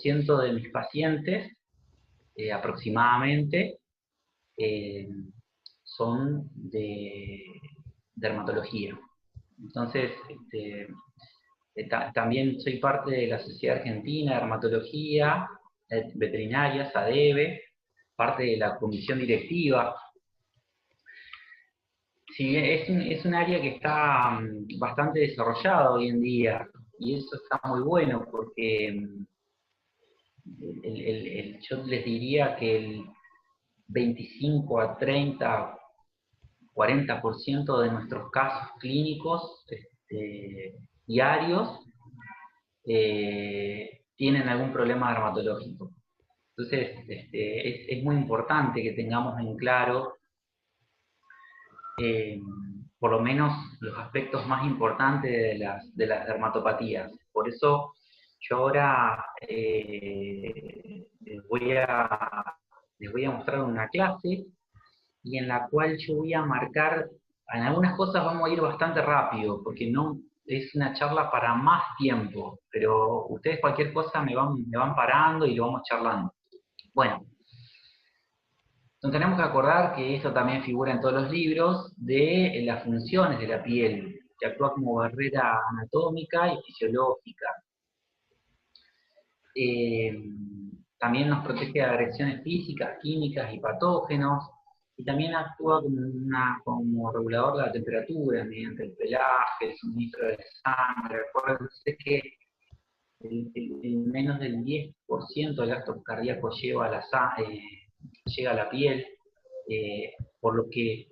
90% de mis pacientes, aproximadamente, son de dermatología. Entonces, también soy parte de la Sociedad Argentina de Dermatología Veterinaria, SADEVE, parte de la comisión directiva. Sí, es un área que está bastante desarrollada hoy en día, y eso está muy bueno porque yo les diría que el 25 a 30, 40% de nuestros casos clínicos diarios tienen algún problema dermatológico. Entonces, es muy importante que tengamos en claro por lo menos los aspectos más importantes de las dermatopatías. Por eso yo ahora les voy a mostrar una clase y en la cual yo voy a marcar, en algunas cosas vamos a ir bastante rápido, porque no es una charla para más tiempo, pero ustedes cualquier cosa me van parando y lo vamos charlando. Bueno, nos tenemos que acordar que esto también figura en todos los libros, de las funciones de la piel, que actúa como barrera anatómica y fisiológica. También nos protege de agresiones físicas, químicas y patógenos, y también actúa como regulador de la temperatura mediante el pelaje, el suministro de sangre. Acuérdense que el menos del 10% del gasto cardíaco llega a la piel, por lo que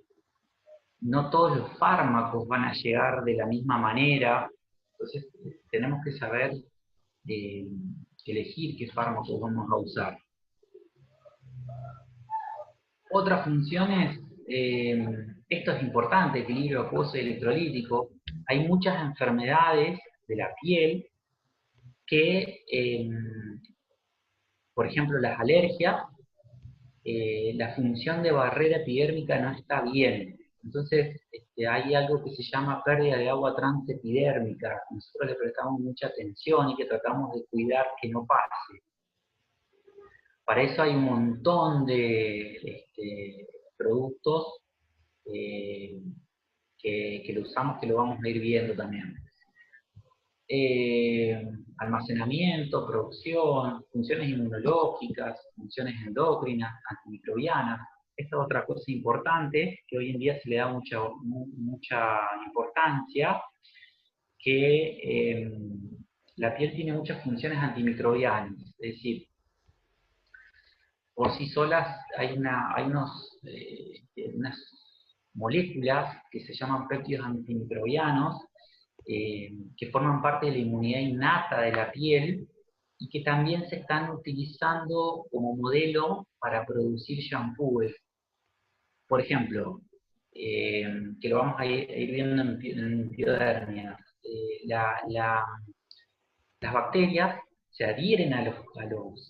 no todos los fármacos van a llegar de la misma manera. Entonces tenemos que saber elegir qué fármacos vamos a usar. Otras funciones, esto es importante, equilibrio acuoso y electrolítico. Hay muchas enfermedades de la piel que, por ejemplo, las alergias, la función de barrera epidérmica no está bien. Entonces, hay algo que se llama pérdida de agua transepidérmica. Nosotros le prestamos mucha atención y que tratamos de cuidar que no pase. Para eso hay un montón de productos que lo usamos, que lo vamos a ir viendo también. Almacenamiento, producción, funciones inmunológicas, funciones endocrinas, antimicrobianas. Esta es otra cosa importante que hoy en día se le da mucha importancia, que la piel tiene muchas funciones antimicrobianas, es decir, por sí solas hay unas moléculas que se llaman péptidos antimicrobianos, que forman parte de la inmunidad innata de la piel y que también se están utilizando como modelo para producir shampoos. Por ejemplo, que lo vamos a ir viendo en Piodermia, las bacterias se adhieren a los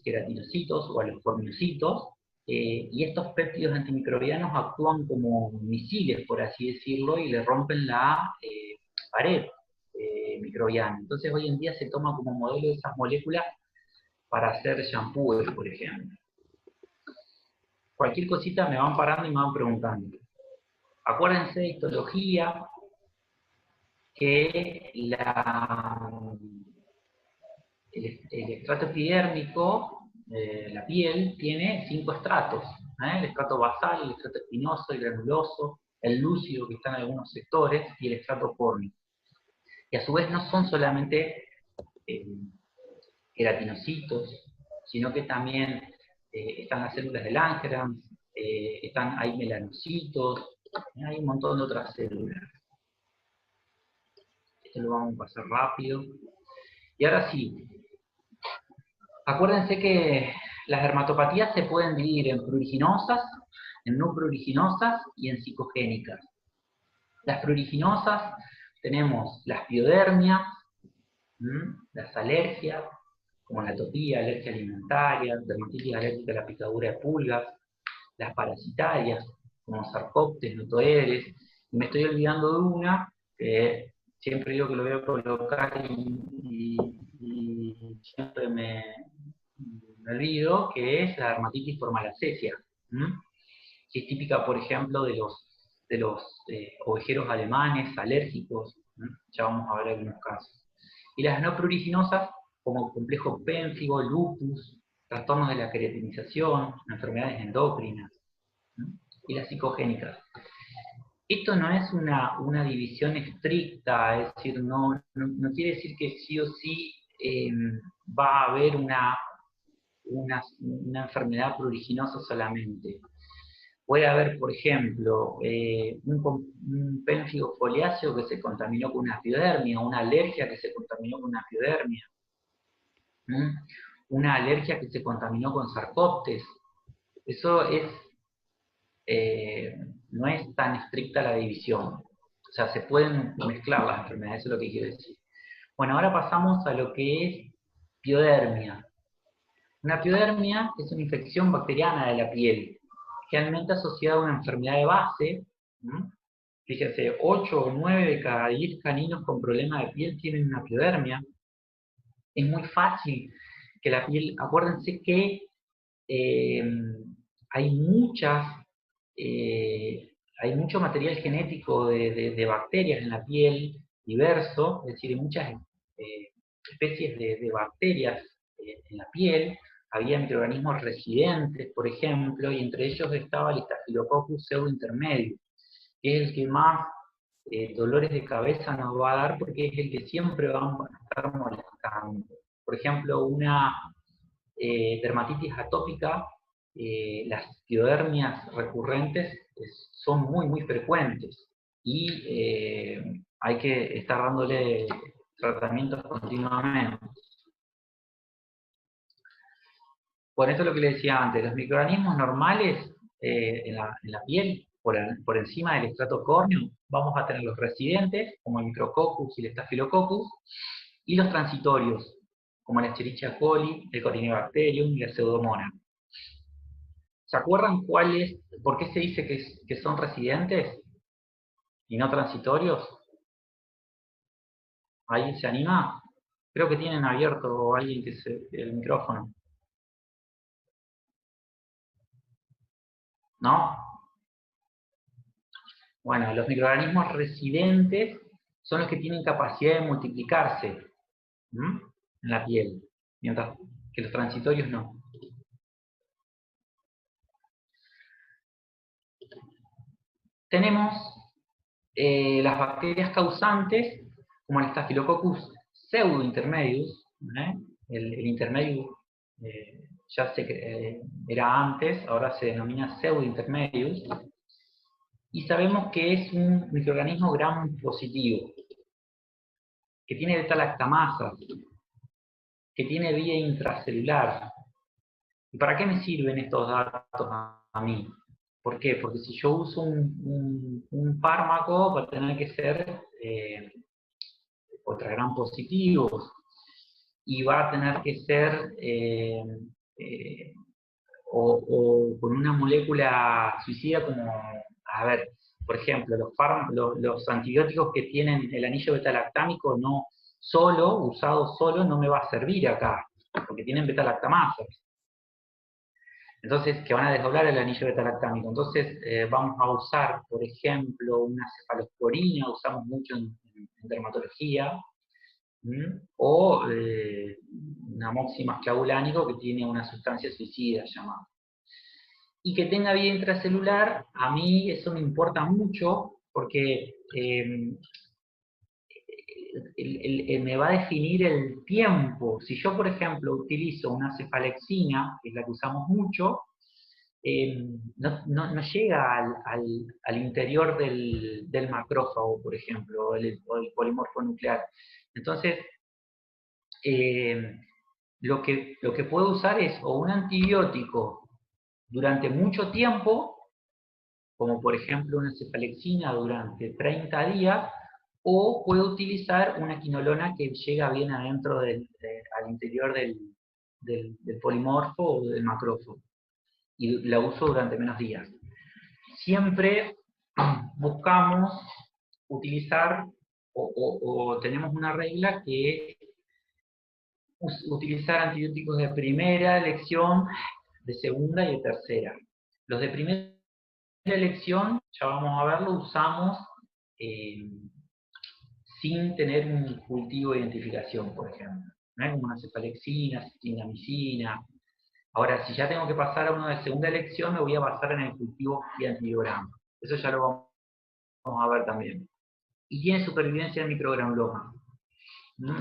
queratinocitos o a los formiocitos, y estos péptidos antimicrobianos actúan como misiles, por así decirlo, y le rompen la pared microbiana. Entonces hoy en día se toma como modelo de esas moléculas para hacer shampoos, por ejemplo. Cualquier cosita me van parando y me van preguntando. Acuérdense de histología, que el estrato epidérmico, la piel, tiene 5 estratos. El estrato basal, el estrato espinoso, el granuloso, el lúcido, que está en algunos sectores, y el estrato córneo. Y a su vez no son solamente queratinocitos, sino que también están las células de Langerhans, hay melanocitos, hay un montón de otras células. Esto lo vamos a pasar rápido. Y ahora sí, acuérdense que las dermatopatías se pueden dividir en pruriginosas, en no pruriginosas y en psicogénicas. Las pruriginosas tenemos las piodermias, las alergias, como la atopía, alergia alimentaria, dermatitis alérgica a la picadura de pulgas, las parasitarias, como sarcópteros, notoedes, y me estoy olvidando de una, que siempre digo que lo voy a colocar y siempre me me olvido, que es la dermatitis por malacesia, que es típica, por ejemplo, de los ovejeros alemanes alérgicos, ya vamos a ver algunos casos. Y las no pruriginosas, como complejo pénfigo, lupus, trastornos de la queratinización, enfermedades endocrinas, y las psicogénicas. Esto no es una división estricta, es decir, no quiere decir que sí o sí va a haber una enfermedad pruriginosa solamente. Puede haber, por ejemplo, un pénfigo foliáceo que se contaminó con una piodermia, una alergia que se contaminó con una piodermia, una alergia que se contaminó con sarcoptes. Eso no es tan estricta la división. O sea, se pueden mezclar las enfermedades, eso es lo que quiero decir. Bueno, ahora pasamos a lo que es piodermia. Una piodermia es una infección bacteriana de la piel, generalmente asociada a una enfermedad de base. Fíjense, 8 o 9 de cada 10 caninos con problemas de piel tienen una piodermia. Es muy fácil que la piel, acuérdense que hay mucho material genético de bacterias en la piel, diverso, es decir, hay muchas especies de bacterias en la piel. Había microorganismos residentes, por ejemplo, y entre ellos estaba el Staphylococcus pseudointermedio, que es el que más dolores de cabeza nos va a dar porque es el que siempre vamos a estar molestando. Por ejemplo, una dermatitis atópica, las piodermias recurrentes son muy, muy frecuentes y hay que estar dándole tratamientos continuamente. Por eso lo que le decía antes, los microorganismos normales en la piel, por encima del estrato córneo, vamos a tener los residentes, como el Micrococcus y el Staphylococcus, y los transitorios, como la Escherichia coli, el Corynebacterium y la Pseudomonas. ¿Se acuerdan por qué se dice que son residentes y no transitorios? ¿Alguien se anima? Creo que tienen abierto alguien el micrófono. ¿No? Bueno, los microorganismos residentes son los que tienen capacidad de multiplicarse en la piel, mientras que los transitorios no. Tenemos las bacterias causantes, como el Staphylococcus pseudointermedius, el intermedius era antes, ahora se denomina pseudointermedius, y sabemos que es un microorganismo gram positivo, que tiene beta-lactamasa, que tiene vía intracelular. ¿Y para qué me sirven estos datos a mí? ¿Por qué? Porque si yo uso un fármaco, va a tener que ser contra gram positivos, y va a tener que ser o con una molécula suicida como, a ver, por ejemplo, los antibióticos que tienen el anillo beta-lactámico usado solo, no me va a servir acá, porque tienen beta-lactamasas. Entonces, que van a desdoblar el anillo beta-lactámico. Entonces, vamos a usar, por ejemplo, una cefalosporina, usamos mucho en dermatología, o un amoximasclabulánico que tiene una sustancia suicida llamada. Y que tenga vía intracelular, a mí eso me importa mucho porque me va a definir el tiempo. Si yo, por ejemplo, utilizo una cefalexina, que es la que usamos mucho, no llega al interior del macrófago, por ejemplo, o el polimorfo nuclear. Entonces, lo que puedo usar es o un antibiótico durante mucho tiempo, como por ejemplo una cefalexina durante 30 días, o puedo utilizar una quinolona que llega bien adentro al interior del polimorfo o del macrófago, y la uso durante menos días. Siempre buscamos utilizar o tenemos una regla que utilizar antibióticos de primera elección, de segunda y de tercera. Los de primera elección, ya vamos a verlo, usamos sin tener un cultivo de identificación, por ejemplo, ¿no? Como una cefalexina, clindamicina. Ahora, si ya tengo que pasar a uno de segunda elección, me voy a basar en el cultivo de antibiograma. Eso ya lo vamos a ver también. Y tiene supervivencia del microgranuloma.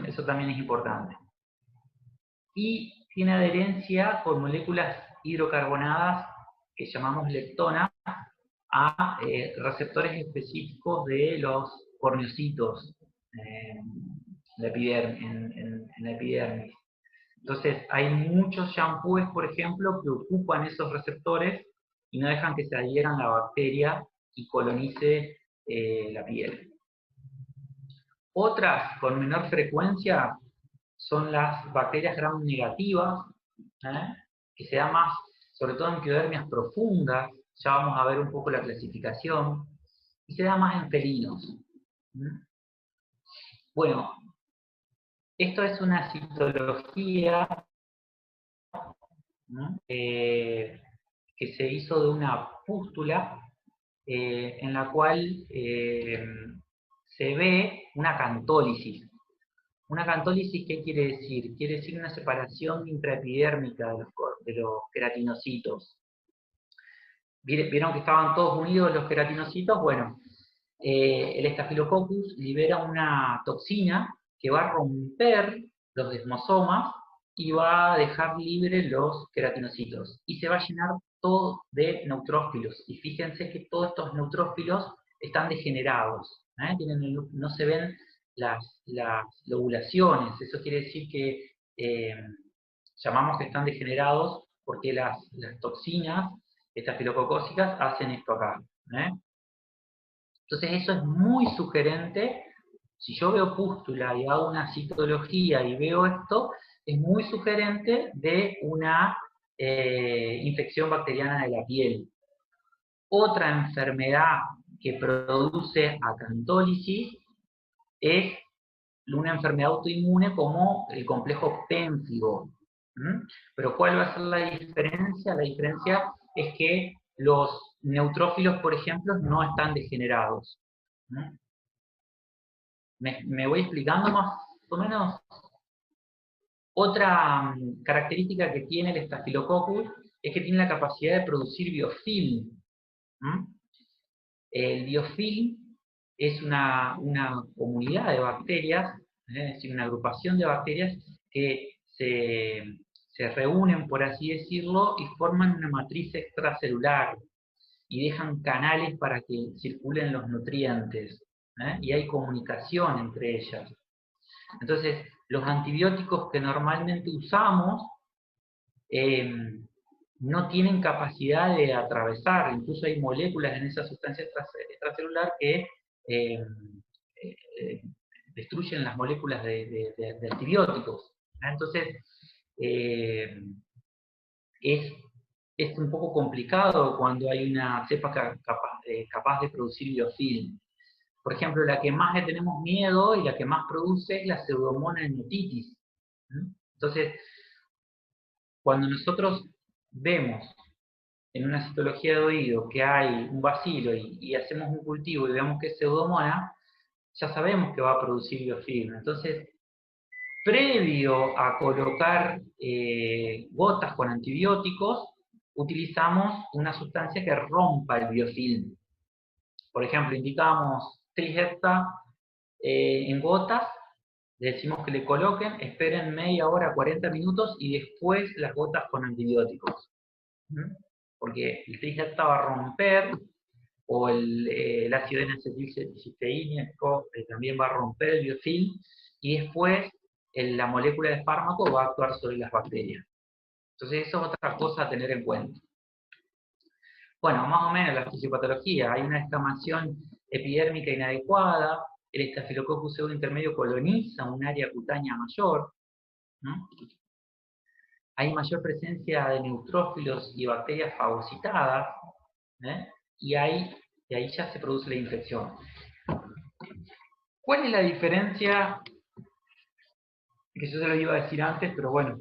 Eso también es importante. Y tiene adherencia con moléculas hidrocarbonadas que llamamos leptona a receptores específicos de los corneocitos en la epidermis. Entonces, hay muchos shampoos, por ejemplo, que ocupan esos receptores y no dejan que se adhieran a la bacteria y colonice la piel. Otras con menor frecuencia son las bacterias gram negativas, que se da más, sobre todo en epidermias profundas, ya vamos a ver un poco la clasificación, y se da más en felinos. Bueno, esto es una citología que se hizo de una pústula en la cual se ve una cantólisis. Una cantólisis, ¿qué quiere decir? Quiere decir una separación intraepidérmica de los queratinocitos. ¿Vieron que estaban todos unidos los queratinocitos? Bueno, el Staphylococcus libera una toxina que va a romper los desmosomas y va a dejar libre los queratinocitos. Y se va a llenar todo de neutrófilos. Y fíjense que todos estos neutrófilos están degenerados. No se ven las lobulaciones. Eso quiere decir que llamamos que están degenerados porque las toxinas estafilococócicas hacen esto acá. Entonces eso es muy sugerente. Si yo veo pústula y hago una citología y veo esto, es muy sugerente de una infección bacteriana de la piel. Otra enfermedad que produce acantólisis es una enfermedad autoinmune como el complejo pénfigo. Pero ¿cuál va a ser la diferencia? La diferencia es que los neutrófilos, por ejemplo, no están degenerados. ¿Me voy explicando más o menos? Otra característica que tiene el Staphylococcus es que tiene la capacidad de producir biofilm. El biofilm es una comunidad de bacterias, es decir, una agrupación de bacterias que se reúnen, por así decirlo, y forman una matriz extracelular y dejan canales para que circulen los nutrientes, y hay comunicación entre ellas. Entonces, los antibióticos que normalmente usamos no tienen capacidad de atravesar, incluso hay moléculas en esa sustancia extracelular que destruyen las moléculas de antibióticos. Entonces, es un poco complicado cuando hay una cepa capaz de producir biofilm. Por ejemplo, la que más le tenemos miedo y la que más produce es la Pseudomonas notitis. Entonces, cuando nosotros vemos en una citología de oído que hay un bacilo y hacemos un cultivo y vemos que es Pseudomonas, ya sabemos que va a producir biofilm. Entonces, previo a colocar gotas con antibióticos, utilizamos una sustancia que rompa el biofilm. Por ejemplo, indicamos Trihepta en gotas, le decimos que le coloquen, esperen media hora, 40 minutos y después las gotas con antibióticos. Porque el Trihepta va a romper, o el ácido N-acetilcisteínico también va a romper el biofilm, y después la molécula de fármaco va a actuar sobre las bacterias. Entonces eso es otra cosa a tener en cuenta. Bueno, más o menos la fisiopatología. Hay una descamación epidérmica inadecuada, el Staphylococcus pseudointermedio coloniza un área cutánea mayor, hay mayor presencia de neutrófilos y bacterias fagocitadas, y ahí ya se produce la infección. ¿Cuál es la diferencia que yo se lo iba a decir antes, pero bueno.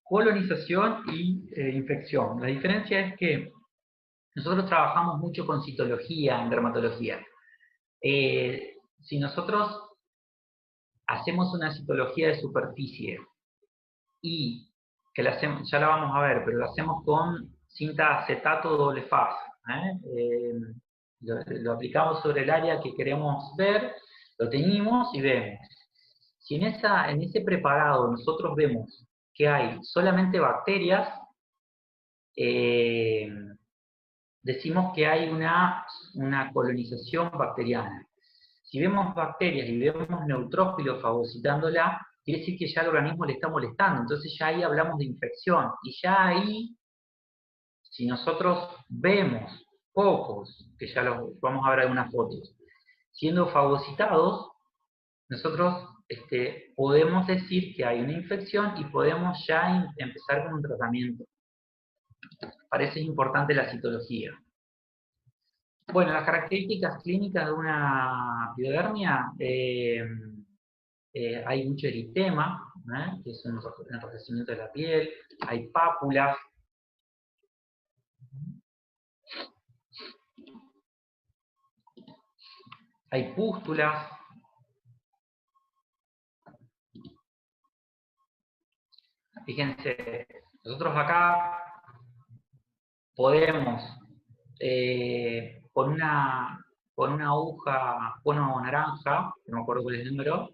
Colonización y infección. La diferencia es que nosotros trabajamos mucho con citología en dermatología. Si nosotros hacemos una citología de superficie y que la hacemos, ya la vamos a ver, pero la hacemos con cinta acetato doble faz. Lo aplicamos sobre el área que queremos ver, lo teñimos y vemos. Si en ese preparado nosotros vemos que hay solamente bacterias, decimos que hay una colonización bacteriana. Si vemos bacterias y vemos neutrófilos fagocitándola, quiere decir que ya el organismo le está molestando, entonces ya ahí hablamos de infección, y ya ahí, si nosotros vemos pocos, que ya los vamos a ver en unas fotos, siendo fagocitados, nosotros podemos decir que hay una infección y podemos ya empezar con un tratamiento. Para eso es importante la citología. Bueno, las características clínicas de una piodermia, hay mucho eritema, que es un enrojecimiento de la piel, hay pápulas, hay pústulas. Fíjense, nosotros acá podemos, con una aguja, cono naranja, no me acuerdo cuál es el número,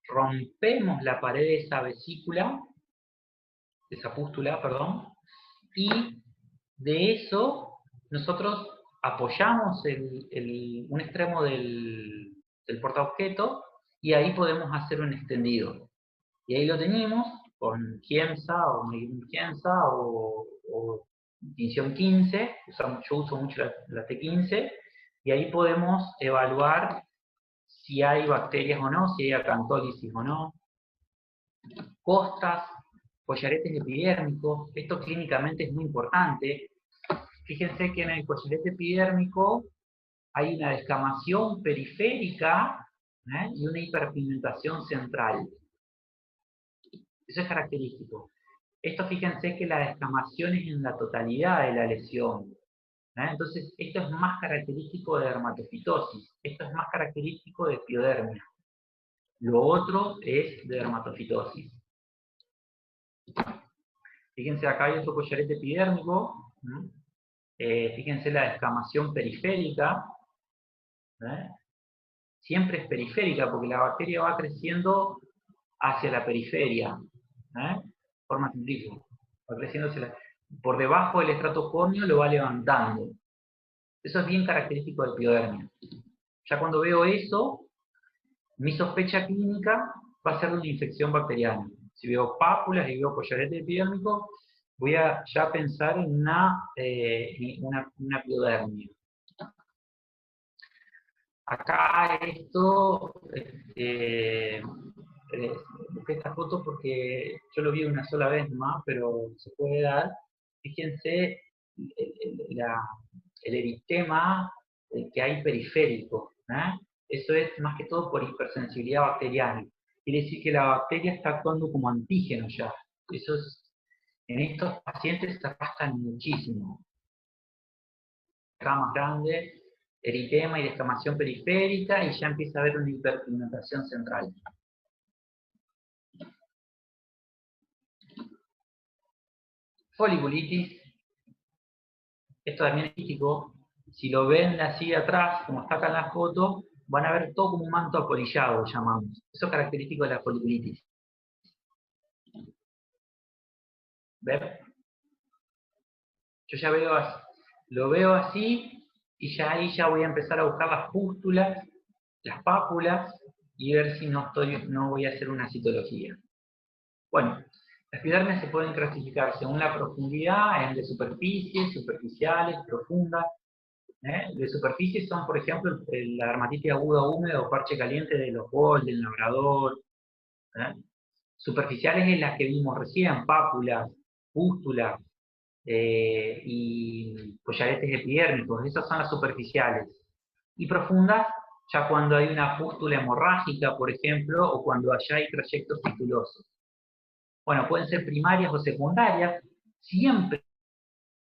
rompemos la pared de esa vesícula, de esa pústula, perdón, y de eso nosotros apoyamos un extremo del portaobjeto y ahí podemos hacer un extendido. Y ahí lo teñimos con Giemsa o Giemsa o tinción 15, yo uso mucho la T15, y ahí podemos evaluar si hay bacterias o no, si hay acantólisis o no. Costras, collaretes epidérmicos, esto clínicamente es muy importante. Fíjense que en el collarete epidérmico hay una descamación periférica y una hiperpigmentación central. Eso es característico. Esto fíjense que la descamación es en la totalidad de la lesión. Entonces, esto es más característico de dermatofitosis. Esto es más característico de piodermia. Lo otro es de dermatofitosis. Fíjense, acá hay otro collarete epidérmico. Fíjense la descamación periférica. Siempre es periférica porque la bacteria va creciendo hacia la periferia. Forma centrífuga. Va creciendo por debajo del estrato córneo, lo va levantando. Eso es bien característico del piodermia. Ya cuando veo eso, mi sospecha clínica va a ser una infección bacteriana. Si veo pápulas y veo collarete epidérmico, voy a ya pensar en una piodermia. Acá esto, busqué esta foto porque yo lo vi una sola vez más, pero se puede dar. Fíjense el eritema que hay periférico. Eso es más que todo por hipersensibilidad bacteriana. Quiere decir que la bacteria está actuando como antígeno ya. Eso en estos pacientes se arrastran muchísimo. Acá más grande, eritema y descamación periférica, y ya empieza a haber una hiperpigmentación central. Foliculitis, esto también es típico. Si lo ven así de atrás, como está acá en la foto, van a ver todo como un manto apolillado, llamamos. Eso es característico de la foliculitis. ¿Ven? Yo ya lo veo así, y ya ahí ya voy a empezar a buscar las pústulas, las pápulas, y ver si no voy a hacer una citología. Bueno, las epidermis se pueden clasificar según la profundidad, en de superficie, superficiales, profundas. De superficie son, por ejemplo, la dermatitis aguda húmeda o parche caliente de los Golden, Labrador. Superficiales es las que vimos recién, pápulas, pústulas y collaretes epidérmicos. Esas son las superficiales. Y profundas ya cuando hay una pústula hemorrágica, por ejemplo, o cuando allá hay trayectos fistulosos. Bueno, pueden ser primarias o secundarias, siempre,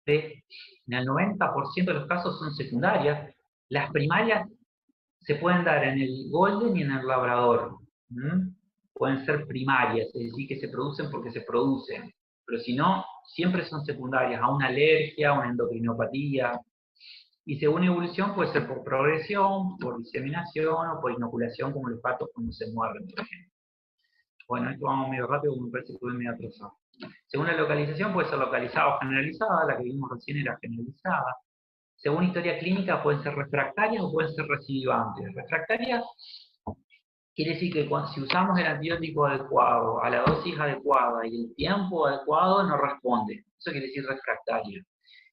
en el 90% de los casos son secundarias. Las primarias se pueden dar en el golden y en el labrador. Pueden ser primarias, es decir, que se producen porque se producen. Pero si no, siempre son secundarias, a una alergia, a una endocrinopatía. Y según evolución puede ser por progresión, por diseminación o por inoculación, como los patos cuando se muerden, por ejemplo. Bueno, esto vamos medio rápido porque me parece que voy medio atrasado. Según la localización puede ser localizada o generalizada, la que vimos recién era generalizada. Según historia clínica pueden ser refractarias o pueden ser recidivantes. Refractarias quiere decir que si usamos el antibiótico adecuado, a la dosis adecuada y el tiempo adecuado, no responde. Eso quiere decir refractaria.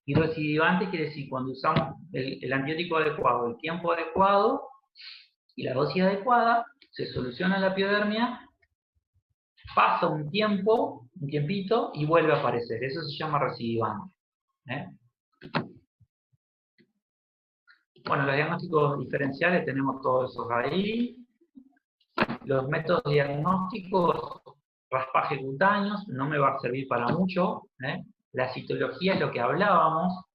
Y recidivante quiere decir cuando usamos el antibiótico adecuado, el tiempo adecuado y la dosis adecuada, se soluciona la piodermia, pasa un tiempito, y vuelve a aparecer. Eso se llama recidivante. Bueno, los diagnósticos diferenciales tenemos todos esos ahí. Los métodos diagnósticos, raspaje cutáneos, no me va a servir para mucho. La citología es lo que hablábamos,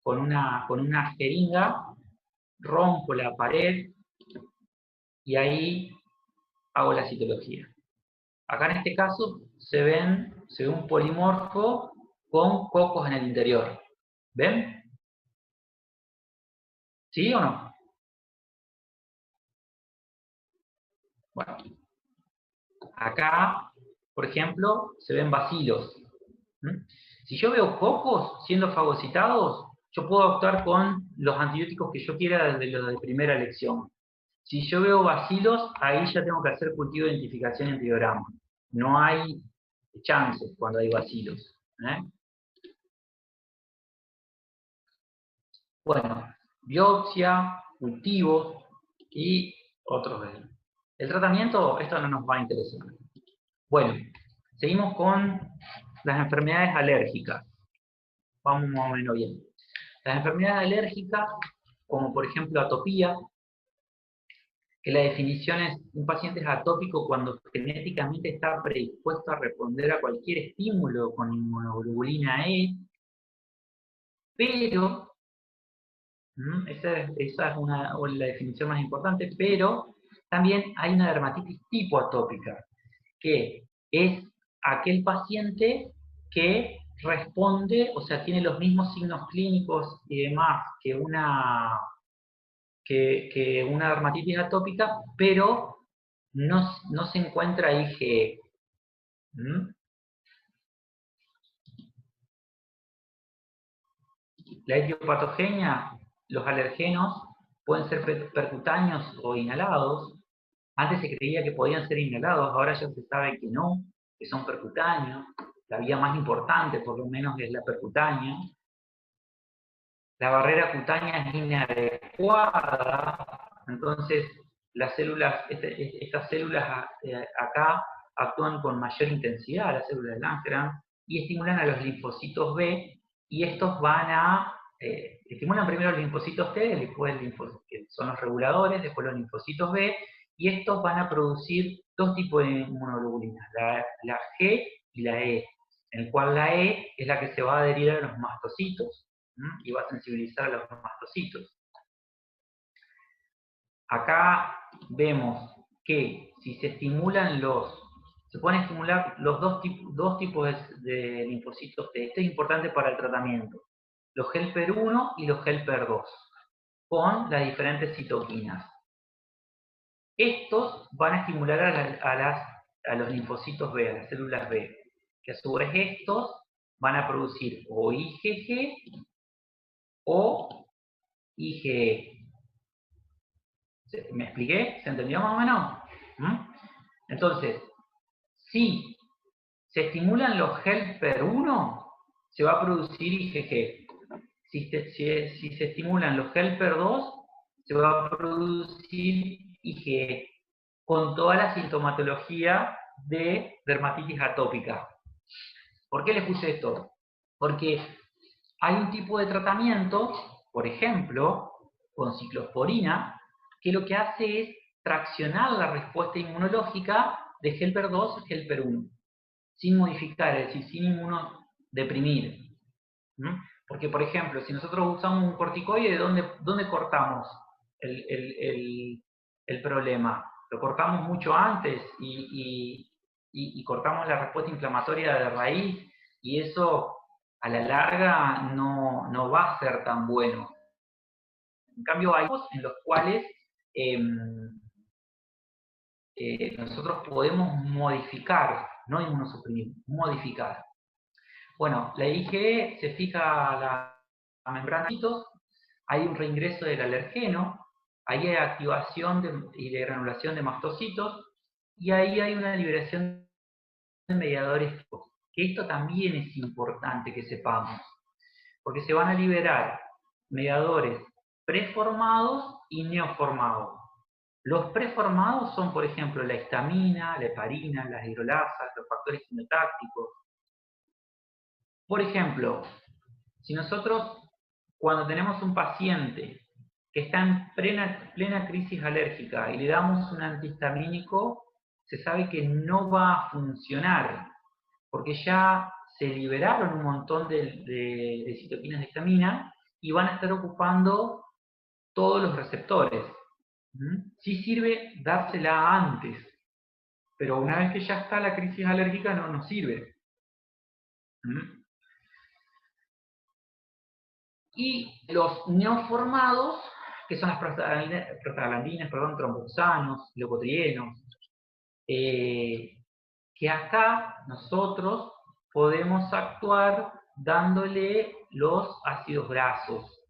con una jeringa, rompo la pared y ahí hago la citología. Acá en este caso se ve un polimorfo con cocos en el interior. ¿Ven? ¿Sí o no? Bueno, acá, por ejemplo, se ven bacilos. Si yo veo cocos siendo fagocitados, yo puedo optar con los antibióticos que yo quiera desde los de primera elección. Si yo veo bacilos, ahí ya tengo que hacer cultivo de identificación y antibiograma. No hay chances cuando hay bacilos. Bueno, biopsia, cultivos y otros. El tratamiento, esto no nos va a interesar. Bueno, seguimos con las enfermedades alérgicas. Vamos más o menos bien. Las enfermedades alérgicas, como por ejemplo atopía, que la definición es un paciente es atópico cuando genéticamente está predispuesto a responder a cualquier estímulo con inmunoglobulina E, pero, esa es la definición más importante, pero también hay una dermatitis tipo atópica, que es aquel paciente que responde, o sea, tiene los mismos signos clínicos y demás que una dermatitis atópica, pero no se encuentra IgE. La etiopatogenia, los alergenos, pueden ser percutáneos o inhalados. Antes se creía que podían ser inhalados, ahora ya se sabe que no, que son percutáneos. La vía más importante, por lo menos, es la percutánea. La barrera cutánea es inadecuada, entonces las células, estas células acá actúan con mayor intensidad, las células de Langerhans, y estimulan a los linfocitos B, y estos van a, estimulan primero los linfocitos T, después que son los reguladores, después los linfocitos B, y estos van a producir dos tipos de inmunoglobulinas, la G y la E, en el cual la E es la que se va a adherir a los mastocitos, y va a sensibilizar a los mastocitos. Acá vemos que si se estimulan se pueden estimular los dos tipos de linfocitos T. Esto es importante para el tratamiento. Los helper 1 y los helper 2, con las diferentes citoquinas. Estos van a estimular a los linfocitos B, a las células B, que a su vez estos van a producir o IgG o IgE. ¿Me expliqué? ¿Se entendió más o menos? Entonces, si se estimulan los helper 1, se va a producir IgG. Si se estimulan los helper 2, se va a producir IgE, con toda la sintomatología de dermatitis atópica. ¿Por qué les puse esto? Porque hay un tipo de tratamiento, por ejemplo, con ciclosporina, que lo que hace es traccionar la respuesta inmunológica de Helper 2 a Helper 1, sin modificar, es decir, sin inmunodeprimir. Porque, por ejemplo, si nosotros usamos un corticoide, ¿dónde cortamos el problema? Lo cortamos mucho antes y cortamos la respuesta inflamatoria de raíz, y eso a la larga no va a ser tan bueno. En cambio, hay en los cuales nosotros podemos modificar, no inmunosuprimir, modificar. Bueno, la IgE se fija a la membrana, hay un reingreso del alergeno, ahí hay activación y degranulación de mastocitos, y ahí hay una liberación de mediadores, que esto también es importante que sepamos, porque se van a liberar mediadores preformados y neoformados. Los preformados son, por ejemplo, la histamina, la heparina, las hidrolasas, los factores quimiotácticos. Por ejemplo, si nosotros, cuando tenemos un paciente que está en plena crisis alérgica y le damos un antihistamínico, se sabe que no va a funcionar, porque ya se liberaron un montón de citoquinas de histamina y van a estar ocupando todos los receptores. Sí sirve dársela antes, pero una vez que ya está la crisis alérgica no nos sirve. Y los neoformados, que son las prostaglandinas, tromboxanos, leucotrienos, que acá nosotros podemos actuar dándole los ácidos grasos.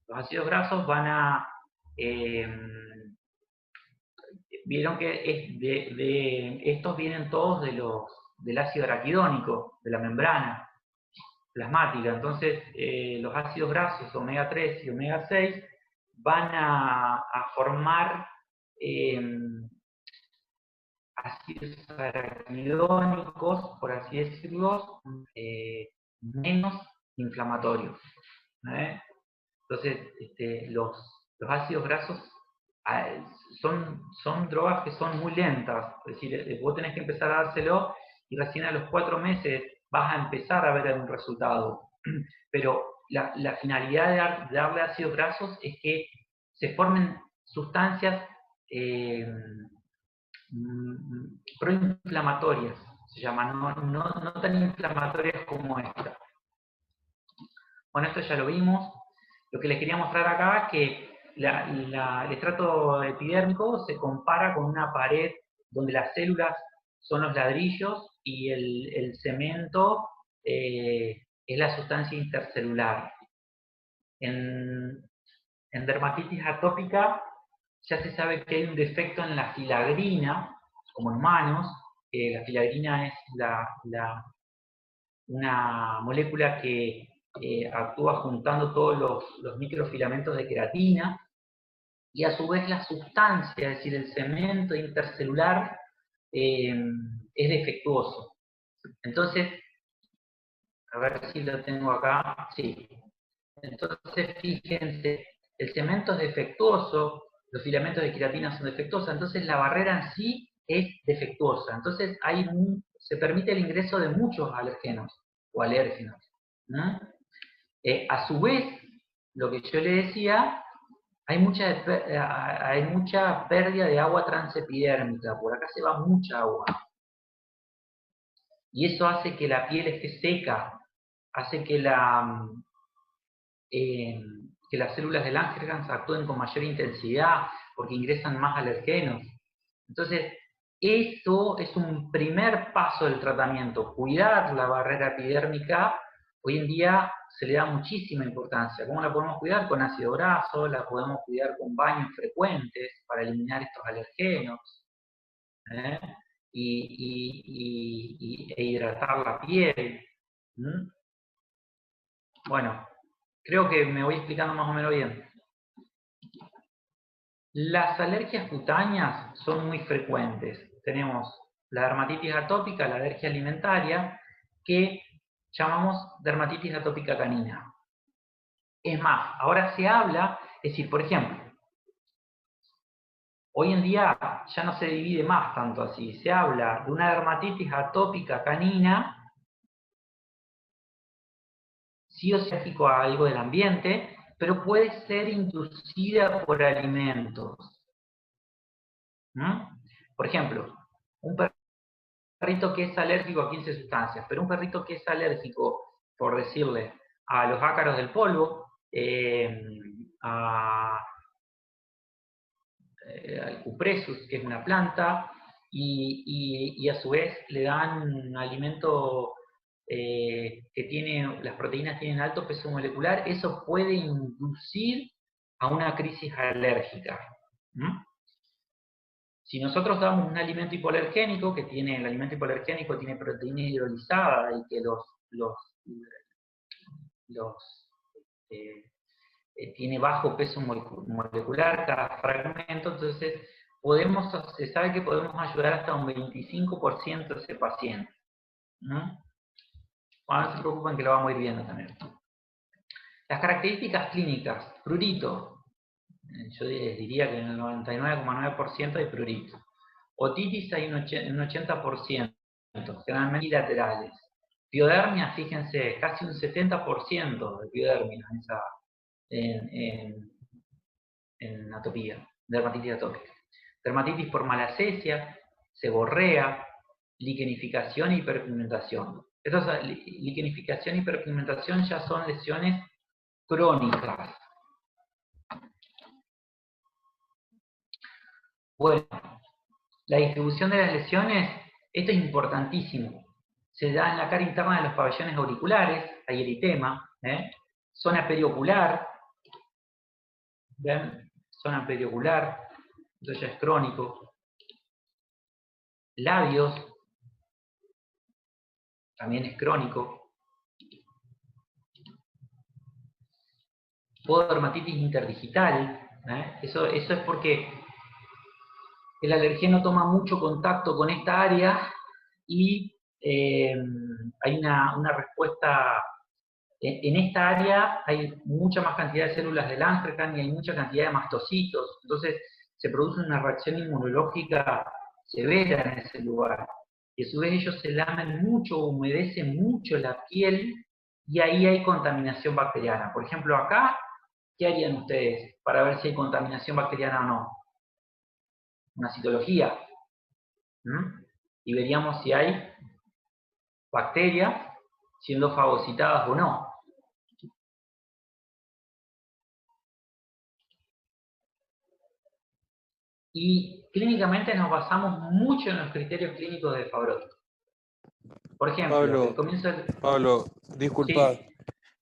Los ácidos grasos van a... vieron que estos vienen todos del ácido araquidónico, de la membrana plasmática. Entonces, los ácidos grasos omega 3 y omega 6 van a formar ácidos araquidónicos, por así decirlo, menos inflamatorios. Entonces, los ácidos grasos son drogas que son muy lentas. Es decir, vos tenés que empezar a dárselo y recién a los 4 meses vas a empezar a ver un resultado. Pero la finalidad de darle ácidos grasos es que se formen sustancias proinflamatorias, se llaman, no tan inflamatorias como esta. Bueno, esto ya lo vimos. Lo que les quería mostrar acá es que el estrato epidérmico se compara con una pared donde las células son los ladrillos y el cemento es la sustancia intercelular. En dermatitis atópica ya se sabe que hay un defecto en la filagrina, como en humanos. La filagrina es una molécula que actúa juntando todos los microfilamentos de queratina, y a su vez la sustancia, es decir, el cemento intercelular, es defectuoso. Entonces, a ver si lo tengo acá, sí. Entonces, fíjense, el cemento es defectuoso, los filamentos de queratina son defectuosos, entonces la barrera en sí es defectuosa. Entonces, se permite el ingreso de muchos alergenos o alérgenos. A su vez, lo que yo le decía, hay mucha pérdida de agua transepidérmica, por acá se va mucha agua. Y eso hace que la piel esté seca, hace que las células de Langerhans actúen con mayor intensidad, porque ingresan más alergenos. Entonces, eso es un primer paso del tratamiento, cuidar la barrera epidérmica. Hoy en día se le da muchísima importancia. ¿Cómo la podemos cuidar? Con ácido graso, la podemos cuidar con baños frecuentes para eliminar estos alergenos, e hidratar la piel. Bueno, creo que me voy explicando más o menos bien. Las alergias cutáneas son muy frecuentes. Tenemos la dermatitis atópica, la alergia alimentaria, que llamamos dermatitis atópica canina. Es más, ahora se habla Es decir, por ejemplo, hoy en día ya no se divide más tanto así. Se habla de una dermatitis atópica canina, sí o sí alérgico a algo del ambiente, pero puede ser inducida por alimentos. ¿Mm? Por ejemplo, un perrito que es alérgico a 15 sustancias, pero un perrito que es alérgico, por decirle, a los ácaros del polvo, al cupresus, que es una planta, y a su vez le dan un alimento que tiene, las proteínas tienen alto peso molecular, eso puede inducir a una crisis alérgica. ¿Mm? Si nosotros damos un alimento hipoalergénico, el alimento hipoalergénico tiene proteína hidrolizada y que tiene bajo peso molecular cada fragmento, entonces se sabe que podemos ayudar hasta un 25% a ese paciente. ¿No? Bueno, no se preocupen que lo vamos a ir viendo también. Las características clínicas, prurito. Yo les diría que en el 99,9% hay prurito. Otitis hay un 80%, generalmente bilaterales. Piodermia, fíjense, casi un 70% de piodermia en atopía, dermatitis atópica. Dermatitis por malacesia, seborrea, liquenificación y hiperpigmentación. Liquenificación y hiperpigmentación ya son lesiones crónicas. Bueno, la distribución de las lesiones, esto es importantísimo. Se da en la cara interna de los pabellones auriculares, hay eritema, zona periocular, ¿ven? Zona periocular, eso ya es crónico. Labios, también es crónico. Pododermatitis interdigital, eso es porque el alergeno toma mucho contacto con esta área y hay una respuesta. En esta área hay mucha más cantidad de células de Langerhans y hay mucha cantidad de mastocitos, entonces se produce una reacción inmunológica severa en ese lugar. Y a su vez ellos se lamen mucho, humedecen mucho la piel y ahí hay contaminación bacteriana. Por ejemplo, acá, ¿qué harían ustedes para ver si hay contaminación bacteriana o no? Una citología. Y veríamos si hay bacterias siendo fagocitadas o no. Y clínicamente nos basamos mucho en los criterios clínicos de Favreau. Por ejemplo, el comienzo del... Pablo, disculpa.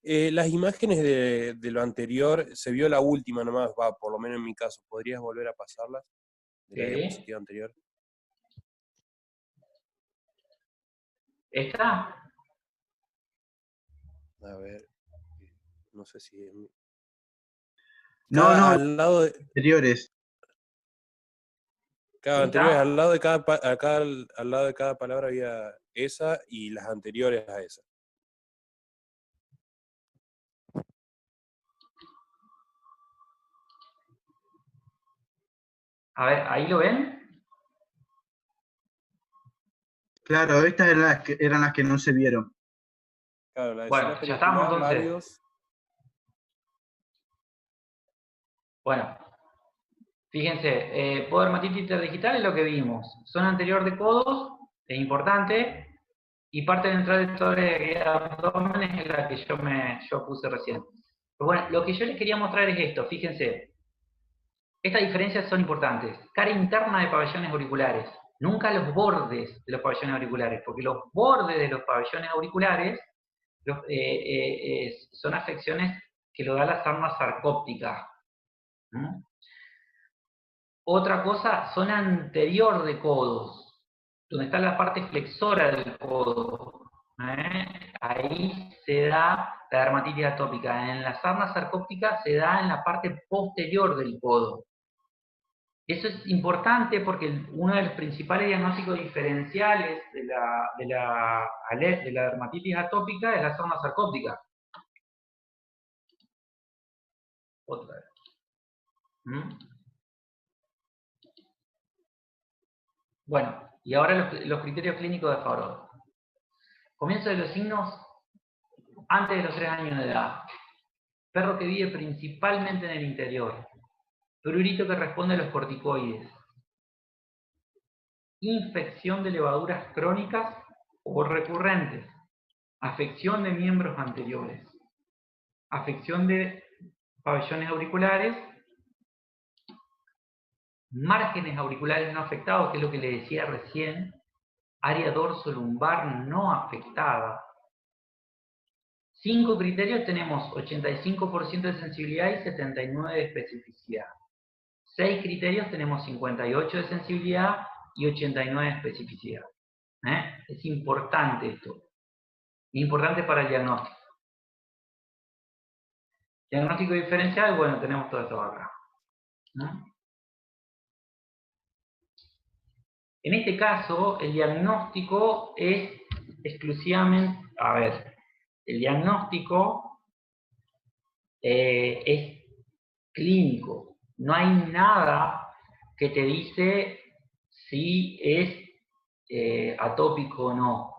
Sí. Las imágenes de lo anterior, se vio la última nomás, por lo menos en mi caso. ¿Podrías volver a pasarlas de la diapositiva anterior? ¿Esta? A ver, no sé si... No, al lado de... anteriores. Cada anteriores, al lado de cada palabra había esa y las anteriores a esa. A ver, ¿ahí lo ven? Claro, estas eran las que no se vieron. Claro, la de Bueno, ya estamos entonces. labios. Bueno, fíjense, pododermatitis interdigital es lo que vimos. Zona anterior de codos, es importante, y parte ventral de abdomen es la que yo puse recién. Pero bueno, lo que yo les quería mostrar es esto, fíjense. Estas diferencias son importantes. Cara interna de pabellones auriculares. Nunca los bordes de los pabellones auriculares, porque los bordes de los pabellones auriculares son afecciones que lo da la sarna sarcóptica. Otra cosa, zona anterior de codos, donde está la parte flexora del codo. Ahí se da la dermatitis atópica. En la sarna sarcóptica se da en la parte posterior del codo. Eso es importante porque uno de los principales diagnósticos diferenciales de la dermatitis atópica es la zona sarcóptica. Otra vez. ¿Mm? Bueno, y ahora los criterios clínicos de Favreau. Comienzo de los signos antes de los 3 años de edad. Perro que vive principalmente en el interior. Prurito que responde a los corticoides. Infección de levaduras crónicas o recurrentes. Afección de miembros anteriores. Afección de pabellones auriculares. Márgenes auriculares no afectados, que es lo que le decía recién. Área dorso-lumbar no afectada. 5 criterios tenemos 85% de sensibilidad y 79% de especificidad. 6 criterios tenemos 58% de sensibilidad y 89% de especificidad. Es importante esto. Es importante para el diagnóstico. Diagnóstico diferencial, bueno, tenemos todo esto acá. En este caso, el diagnóstico es exclusivamente, el diagnóstico es clínico. No hay nada que te dice si es atópico o no.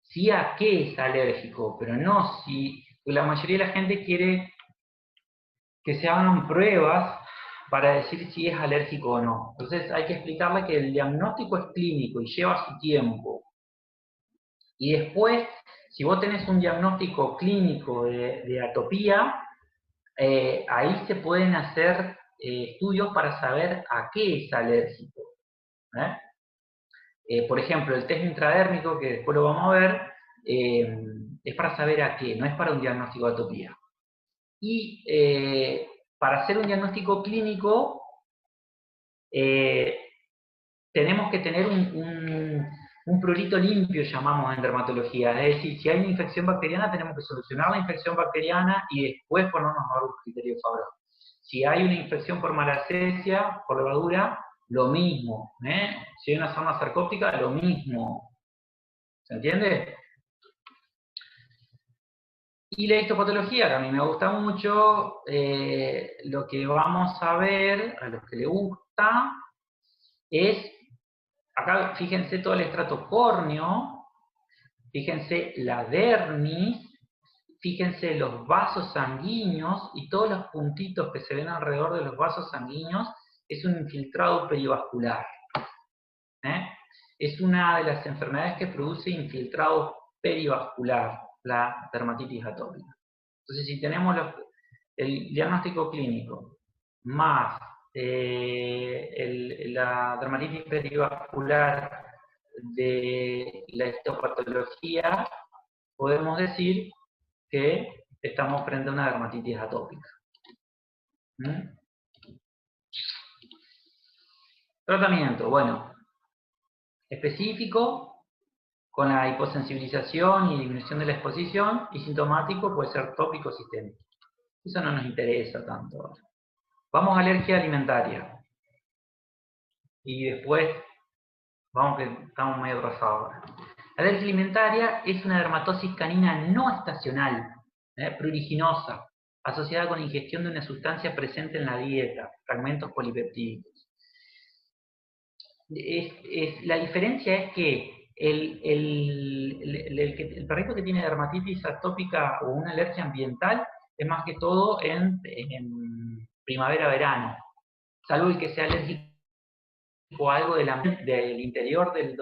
Sí a qué es alérgico, pero no si... La mayoría de la gente quiere que se hagan pruebas para decir si es alérgico o no. Entonces hay que explicarle que el diagnóstico es clínico y lleva su tiempo. Y después, si vos tenés un diagnóstico clínico de atopía, ahí se pueden hacer estudios para saber a qué es alérgico. Por ejemplo, el test intradérmico, que después lo vamos a ver, es para saber a qué, no es para un diagnóstico de atopía. Y para hacer un diagnóstico clínico, tenemos que tener un prurito limpio, llamamos en dermatología. Es decir, si hay una infección bacteriana, tenemos que solucionar la infección bacteriana y después ponernos a ver un criterio de Favreau. Si hay una infección por malacesia, por levadura, lo mismo. Si hay una zona sarcóptica, lo mismo. ¿Se entiende? Y la histopatología, que a mí me gusta mucho, lo que vamos a ver, a los que les gusta, es, acá fíjense todo el estrato córneo, fíjense la dermis, fíjense los vasos sanguíneos y todos los puntitos que se ven alrededor de los vasos sanguíneos, es un infiltrado perivascular. Es una de las enfermedades que produce infiltrado perivascular, la dermatitis atópica. Entonces, si tenemos el diagnóstico clínico más la dermatitis perivascular de la histopatología, podemos decir que estamos frente a una dermatitis atópica. Tratamiento, bueno, específico, con la hiposensibilización y disminución de la exposición, y sintomático puede ser tópico sistémico. Eso no nos interesa tanto. Vamos a alergia alimentaria. Y después, vamos que estamos medio atrasados ahora. La alergia alimentaria es una dermatosis canina no estacional, pruriginosa, asociada con ingestión de una sustancia presente en la dieta, fragmentos polipeptídicos. La diferencia es que el perrito que tiene dermatitis atópica o una alergia ambiental es más que todo en primavera-verano, salvo el que sea alérgico a algo del interior de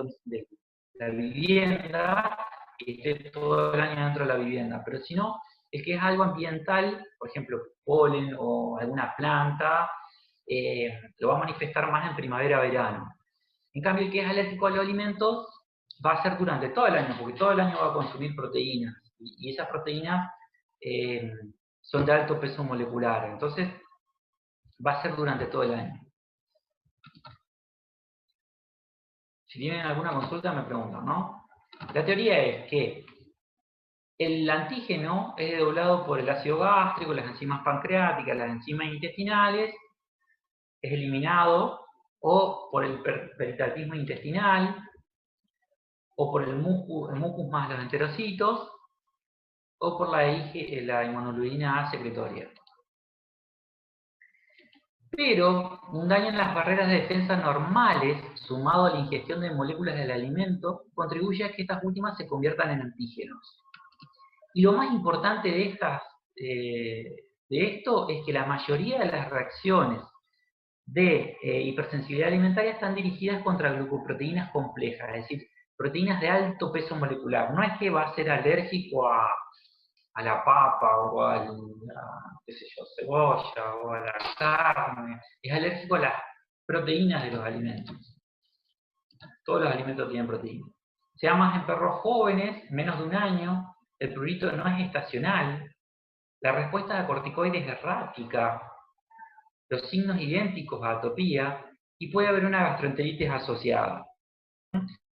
la vivienda y esté todo el año dentro de la vivienda. Pero si no, el que es algo ambiental, por ejemplo, polen o alguna planta, lo va a manifestar más en primavera-verano. En cambio, el que es alérgico a los alimentos va a ser durante todo el año, porque todo el año va a consumir proteínas. Y esas proteínas son de alto peso molecular. Entonces, va a ser durante todo el año. Si tienen alguna consulta, me preguntan, ¿no? La teoría es que el antígeno es doblado por el ácido gástrico, las enzimas pancreáticas, las enzimas intestinales, es eliminado o por el peritactismo intestinal, o por el mucus más los enterocitos, o por la inmunoglobulina A secretoria. Pero un daño en las barreras de defensa normales, sumado a la ingestión de moléculas del alimento, contribuye a que estas últimas se conviertan en antígenos. Y lo más importante de esto es que la mayoría de las reacciones de hipersensibilidad alimentaria están dirigidas contra glucoproteínas complejas, es decir, proteínas de alto peso molecular. No es que va a ser alérgico a la papa o a la, qué sé yo, cebolla o a la carne, es alérgico a las proteínas de los alimentos. Todos los alimentos tienen proteínas. Se da más en perros jóvenes, menos de un año, el prurito no es estacional, la respuesta a corticoides es errática, los signos idénticos a atopía, y puede haber una gastroenteritis asociada.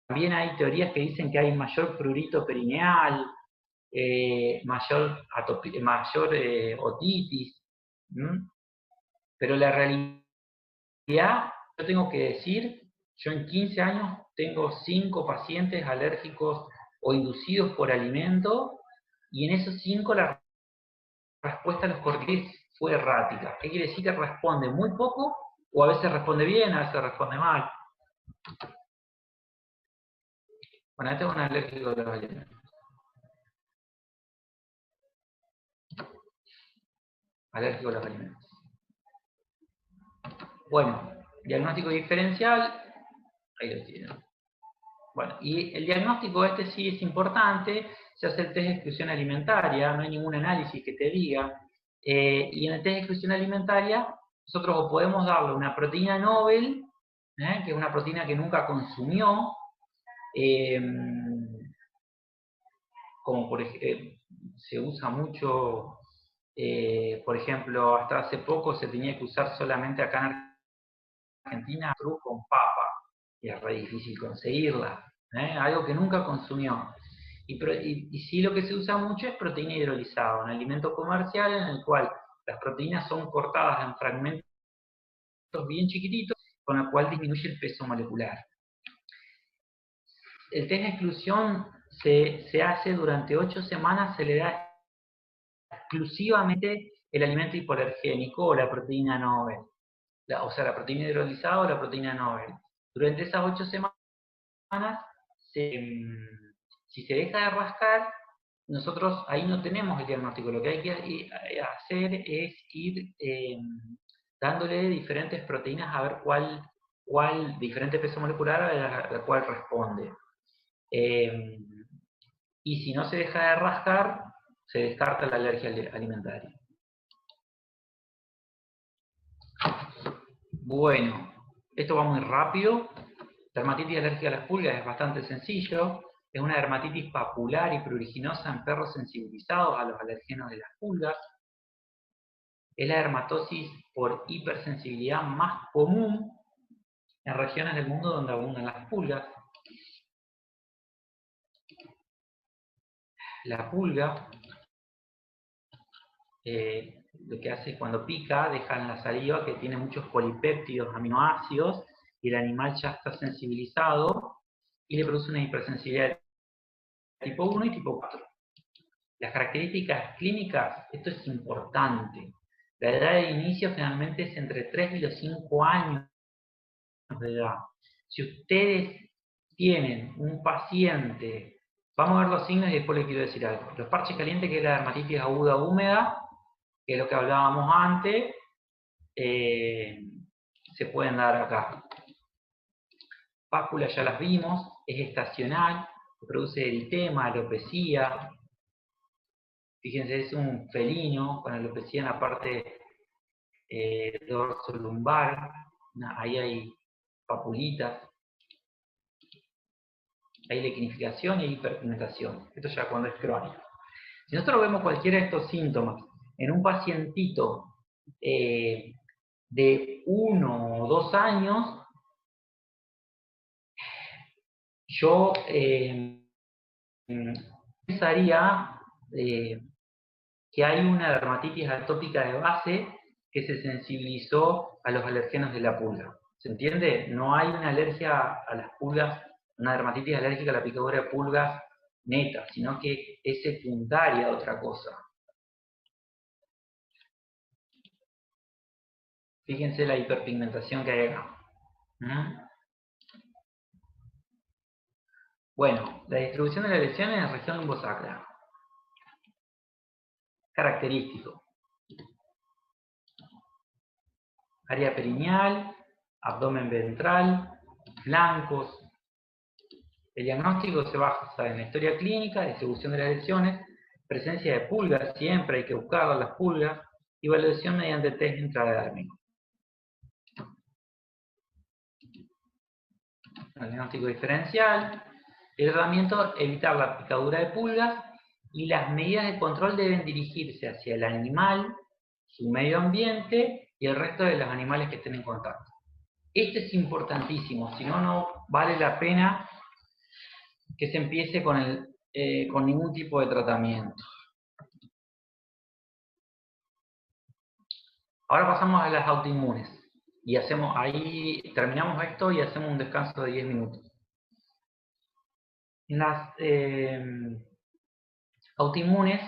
También hay teorías que dicen que hay mayor prurito perineal, mayor otitis, pero la realidad, yo tengo que decir, yo en 15 años tengo 5 pacientes alérgicos o inducidos por alimento, y en esos 5 la respuesta a los corticoides fue errática. ¿Qué quiere decir? Que responde muy poco, o a veces responde bien, a veces responde mal. Bueno, este es un alérgico de los alimentos. Alérgico a los alimentos. Bueno, diagnóstico diferencial, ahí lo tienen. Bueno, y el diagnóstico este sí es importante, se hace el test de exclusión alimentaria, no hay ningún análisis que te diga, y en el test de exclusión alimentaria nosotros podemos darle una proteína Nobel, que es una proteína que nunca consumió, como por ejemplo, se usa mucho, por ejemplo, hasta hace poco se tenía que usar solamente acá en Argentina arroz con papa, y es re difícil conseguirla, algo que nunca consumió. Y sí, lo que se usa mucho es proteína hidrolizada, un alimento comercial en el cual las proteínas son cortadas en fragmentos bien chiquititos, con lo cual disminuye el peso molecular. El test de exclusión se hace durante 8 semanas, se le da exclusivamente el alimento hipoalergénico o la proteína Nobel. O sea, la proteína hidrolizada o la proteína Nobel. Durante esas 8 semanas, si se deja de rascar, nosotros ahí no tenemos el diagnóstico. Lo que hay que hacer es ir dándole diferentes proteínas a ver cuál diferente peso molecular a la cual responde. Y si no se deja de rascar, se descarta la alergia alimentaria. Bueno, esto va muy rápido. La dermatitis alérgica a las pulgas es bastante sencillo. Es una dermatitis papular y pruriginosa en perros sensibilizados a los alergenos de las pulgas. Es la dermatosis por hipersensibilidad más común en regiones del mundo donde abundan las pulgas. La pulga lo que hace es cuando pica, deja en la saliva que tiene muchos polipéptidos, aminoácidos, y el animal ya está sensibilizado y le produce una hipersensibilidad de tipo 1 y tipo 4. Las características clínicas, esto es importante. La edad de inicio generalmente es entre 3 y los 5 años de edad. Si ustedes tienen un paciente, vamos a ver los signos y después les quiero decir algo. Los parches calientes, que es la dermatitis aguda húmeda, que es lo que hablábamos antes, se pueden dar acá. Pápulas ya las vimos, es estacional, produce eritema, alopecia. Fíjense, es un felino con alopecia en la parte dorso lumbar. Ahí hay papulitas. Hay liquinificación y hay hiperpigmentación. Esto ya cuando es crónico. Si nosotros vemos cualquiera de estos síntomas en un pacientito de 1 o 2 años, yo pensaría que hay una dermatitis atópica de base que se sensibilizó a los alergenos de la pulga. ¿Se entiende? No hay una alergia a las pulgas, una dermatitis alérgica a la picadura de pulgas neta, sino que es secundaria a otra cosa. Fíjense la hiperpigmentación que hay acá. Bueno, la distribución de las lesiones en la región lumbosacra. Característico. Área perineal, abdomen ventral, flancos. El diagnóstico se basa en la historia clínica, distribución de las lesiones, presencia de pulgas, siempre hay que buscar las pulgas, y evaluación mediante test intradérmico. El diagnóstico diferencial. El tratamiento, evitar la picadura de pulgas, y las medidas de control deben dirigirse hacia el animal, su medio ambiente y el resto de los animales que estén en contacto. Esto es importantísimo, si no, no vale la pena que se empiece con ningún tipo de tratamiento. Ahora pasamos a las autoinmunes. Y ahí terminamos esto y hacemos un descanso de 10 minutos. En las autoinmunes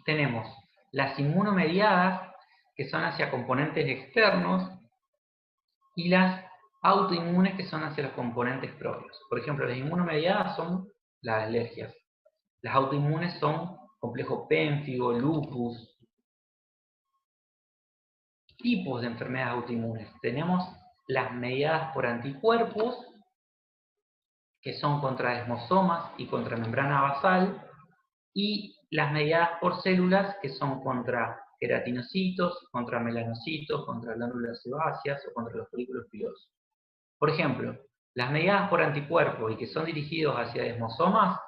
tenemos las inmunomediadas, que son hacia componentes externos, y las autoinmunes, que son hacia los componentes propios. Por ejemplo, las inmunomediadas son las alergias. Las autoinmunes son complejo pénfigo, lupus. Tipos de enfermedades autoinmunes. Tenemos las mediadas por anticuerpos, que son contra desmosomas y contra membrana basal, y las mediadas por células, que son contra queratinocitos, contra melanocitos, contra glándulas sebáceas o contra los folículos pilosos. Por ejemplo, las mediadas por anticuerpos y que son dirigidos hacia desmosomas,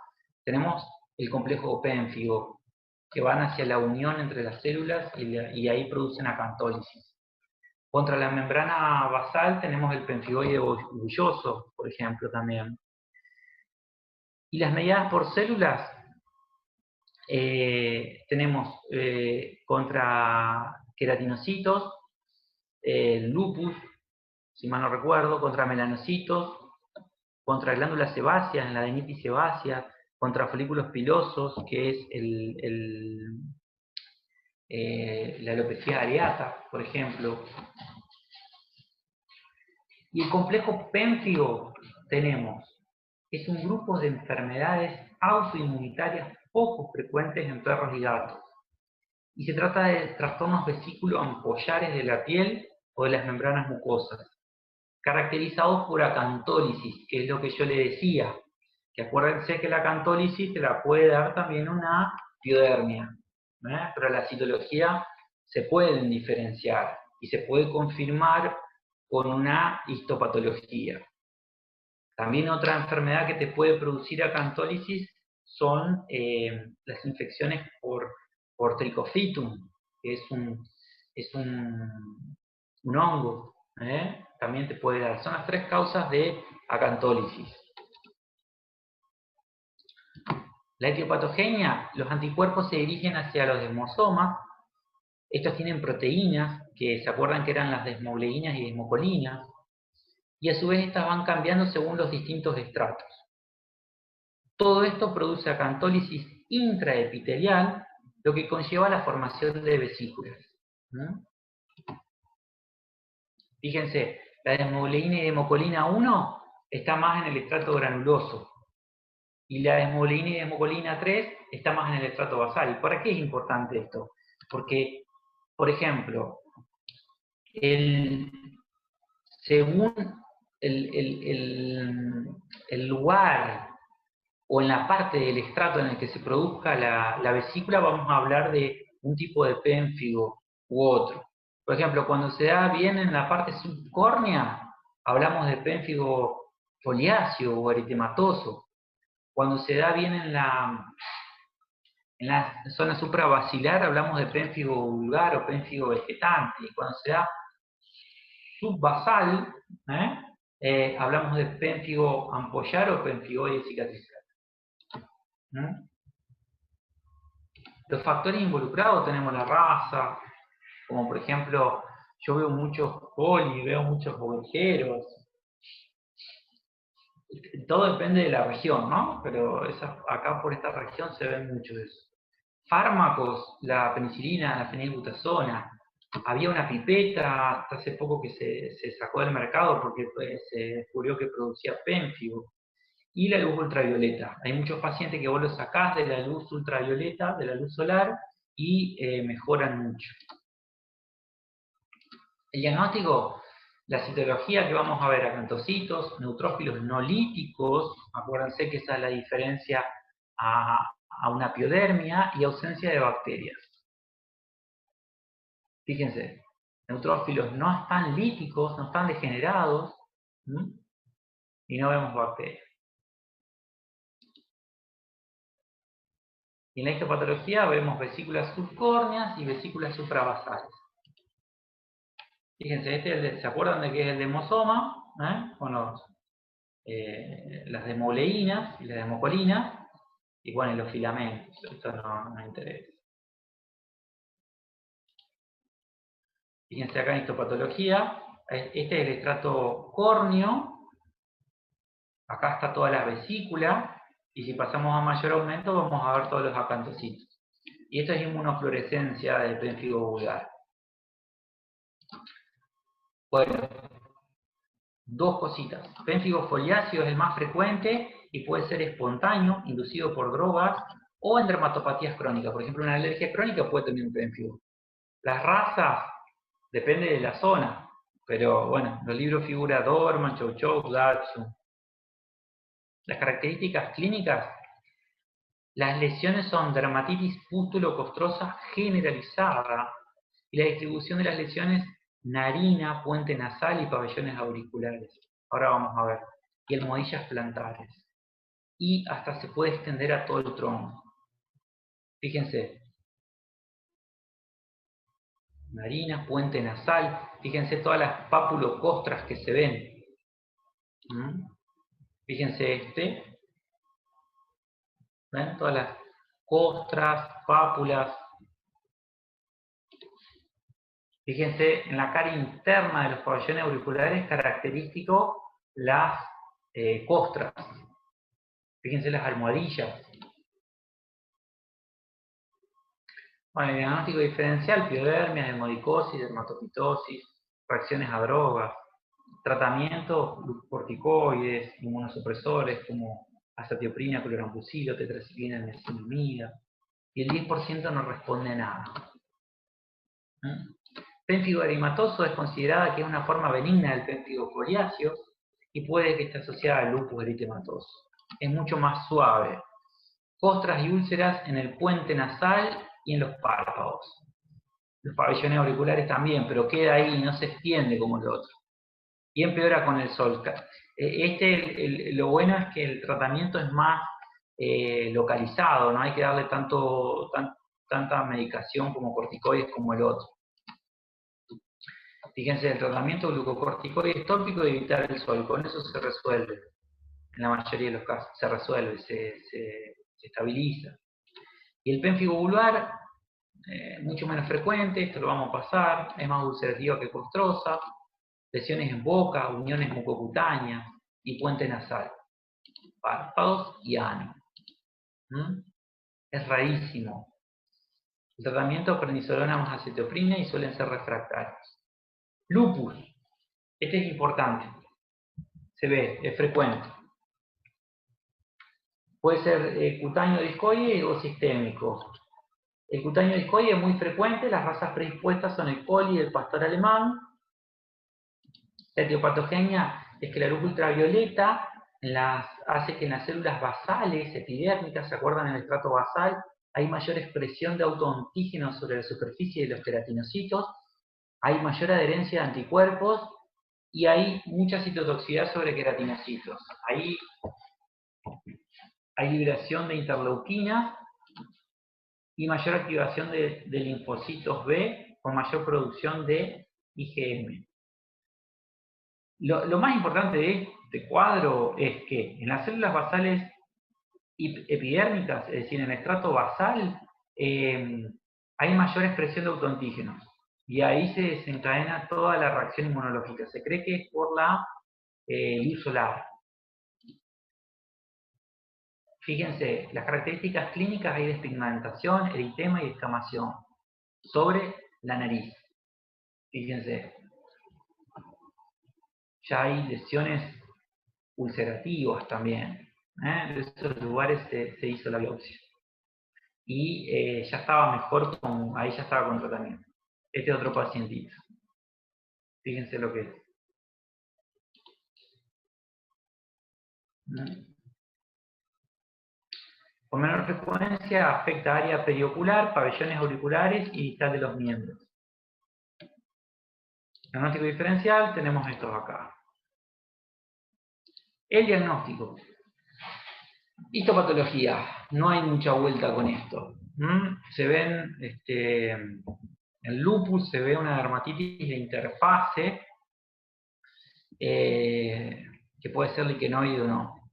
tenemos el complejo pénfigo, que van hacia la unión entre las células y ahí producen acantólisis. Contra la membrana basal tenemos el penfigoide bulloso, por ejemplo, también. Y las mediadas por células tenemos contra queratinocitos, lupus, si mal no recuerdo, contra melanocitos, contra glándulas sebáceas, en la adenitis sebácea, contra folículos pilosos, que es la alopecia areata, por ejemplo. Y el complejo pénfigo es un grupo de enfermedades autoinmunitarias poco frecuentes en perros y gatos. Y se trata de trastornos vesículo-ampollares de la piel o de las membranas mucosas, caracterizados por acantólisis, que es lo que yo le decía, que acuérdense que la acantólisis te la puede dar también una piodermia, pero la citología se pueden diferenciar y se puede confirmar con una histopatología. También otra enfermedad que te puede producir acantólisis son las infecciones por Trichophytum, que es un hongo. También te puede dar. Son las 3 causas de acantólisis. La etiopatogenia, los anticuerpos se dirigen hacia los desmosomas. Estos tienen proteínas, que se acuerdan que eran las desmogleínas y desmocolinas, y a su vez estas van cambiando según los distintos estratos. Todo esto produce acantólisis intraepitelial, lo que conlleva la formación de vesículas. Fíjense, la desmogleína y desmocolina 1 está más en el estrato granuloso, y la desmogleína y desmocolina 3 está más en el estrato basal. ¿Y para qué es importante esto? Porque, por ejemplo, según el lugar o en la parte del estrato en el que se produzca la vesícula, vamos a hablar de un tipo de pénfigo u otro. Por ejemplo, cuando se da bien en la parte subcórnea, hablamos de pénfigo foliáceo o eritematoso. Cuando se da bien en la zona suprabasilar, hablamos de pénfigo vulgar o pénfigo vegetante. Y cuando se da subbasal, hablamos de pénfigo ampollar o pénfigoide cicatrizal. Los factores involucrados, tenemos la raza, como por ejemplo, yo veo muchos poli, veo muchos ovejeros. Todo depende de la región, ¿no? Pero acá por esta región se ven mucho de eso. Fármacos, la penicilina, la fenilbutazona. Había una pipeta hasta hace poco que se sacó del mercado porque se descubrió que producía pénfigo. Y la luz ultravioleta. Hay muchos pacientes que vos los sacás de la luz ultravioleta, de la luz solar, y mejoran mucho. El diagnóstico, la citología que vamos a ver, acantocitos, neutrófilos no líticos, acuérdense que esa es la diferencia a una piodermia, y ausencia de bacterias. Fíjense, neutrófilos no están líticos, no están degenerados, y no vemos bacterias. Y en la histopatología vemos vesículas subcórneas y vesículas suprabasales. Fíjense, ¿se acuerdan de qué es el demosoma? Con las demoleinas y las democolinas, y bueno, y los filamentos. Esto no nos interesa. Fíjense acá en histopatología, este es el estrato córneo, acá está toda la vesícula, y si pasamos a mayor aumento vamos a ver todos los acantocitos. Y esto es inmunofluorescencia del pénfigo vulgar. Bueno, dos cositas. Pénfigo foliáceo es el más frecuente y puede ser espontáneo, inducido por drogas, o en dermatopatías crónicas. Por ejemplo, una alergia crónica puede tener un pénfigo. Las razas, depende de la zona, pero bueno, los libros figura Dorman, Chow Chow, Gatsu. Las características clínicas, las lesiones son dermatitis pústulo-costrosa generalizada, y la distribución de las lesiones, narina, puente nasal y pabellones auriculares. Ahora vamos a ver. Y almohadillas plantares. Y hasta se puede extender a todo el tronco. Fíjense. Narina, puente nasal. Fíjense todas las pápulo-costras que se ven. Fíjense este. ¿Ven? Todas las costras, pápulas. Fíjense, en la cara interna de los pabellones auriculares, característico las costras. Fíjense las almohadillas. Bueno, el diagnóstico diferencial, piodermia, hemodicosis, dermatopitosis, reacciones a drogas, tratamiento, corticoides, inmunosupresores como azatioprina, clorambucilo, tetraciclina, niacinamida, y el 10% no responde a nada. Pénfigo erimatoso es considerada que es una forma benigna del pénfigo foliáceo y puede que esté asociada al lupus eritematoso. Es mucho más suave. Costras y úlceras en el puente nasal y en los párpados. Los pabellones auriculares también, pero queda ahí, no se extiende como el otro. Y empeora con el sol. Lo bueno es que el tratamiento es más localizado, no hay que darle tanta medicación como corticoides como el otro. Fíjense, el tratamiento glucocorticoide tópico de evitar el sol, con eso se resuelve. En la mayoría de los casos se resuelve, se estabiliza. Y el pénfigo vulvar, mucho menos frecuente, esto lo vamos a pasar, es más ulcerativa que costrosa, lesiones en boca, uniones mucocutáneas y puente nasal, párpados y ano. Es rarísimo. El tratamiento prednisolona más acetoprina y suelen ser refractarios. Lupus, este es importante, se ve, es frecuente. Puede ser cutáneo discoide o sistémico. El cutáneo discoide es muy frecuente, las razas predispuestas son el coli y el pastor alemán. La etiopatogenia es que la luz ultravioleta hace que en las células basales, epidérmicas, ¿se acuerdan en el estrato basal? Hay mayor expresión de autoantígenos sobre la superficie de los queratinocitos, hay mayor adherencia de anticuerpos y hay mucha citotoxicidad sobre queratinocitos. Ahí hay liberación de interleuquinas y mayor activación de linfocitos B con mayor producción de IgM. Lo más importante de este cuadro es que en las células basales epidérmicas, es decir, en el estrato basal, hay mayor expresión de autoantígenos. Y ahí se desencadena toda la reacción inmunológica. Se cree que es por la luz solar. Fíjense, las características clínicas hay despigmentación, eritema y descamación sobre la nariz. Fíjense, ya hay lesiones ulcerativas también. De esos lugares se hizo la biopsia. Y ya estaba mejor, ahí ya estaba con tratamiento. Este otro pacientito. Fíjense lo que es. Con menor frecuencia afecta área periocular, pabellones auriculares y distal de los miembros. Diagnóstico diferencial, tenemos estos acá. El diagnóstico. Histopatología, no hay mucha vuelta con esto. Se ven, en lupus se ve una dermatitis de interfase, que puede ser liquenoide o no.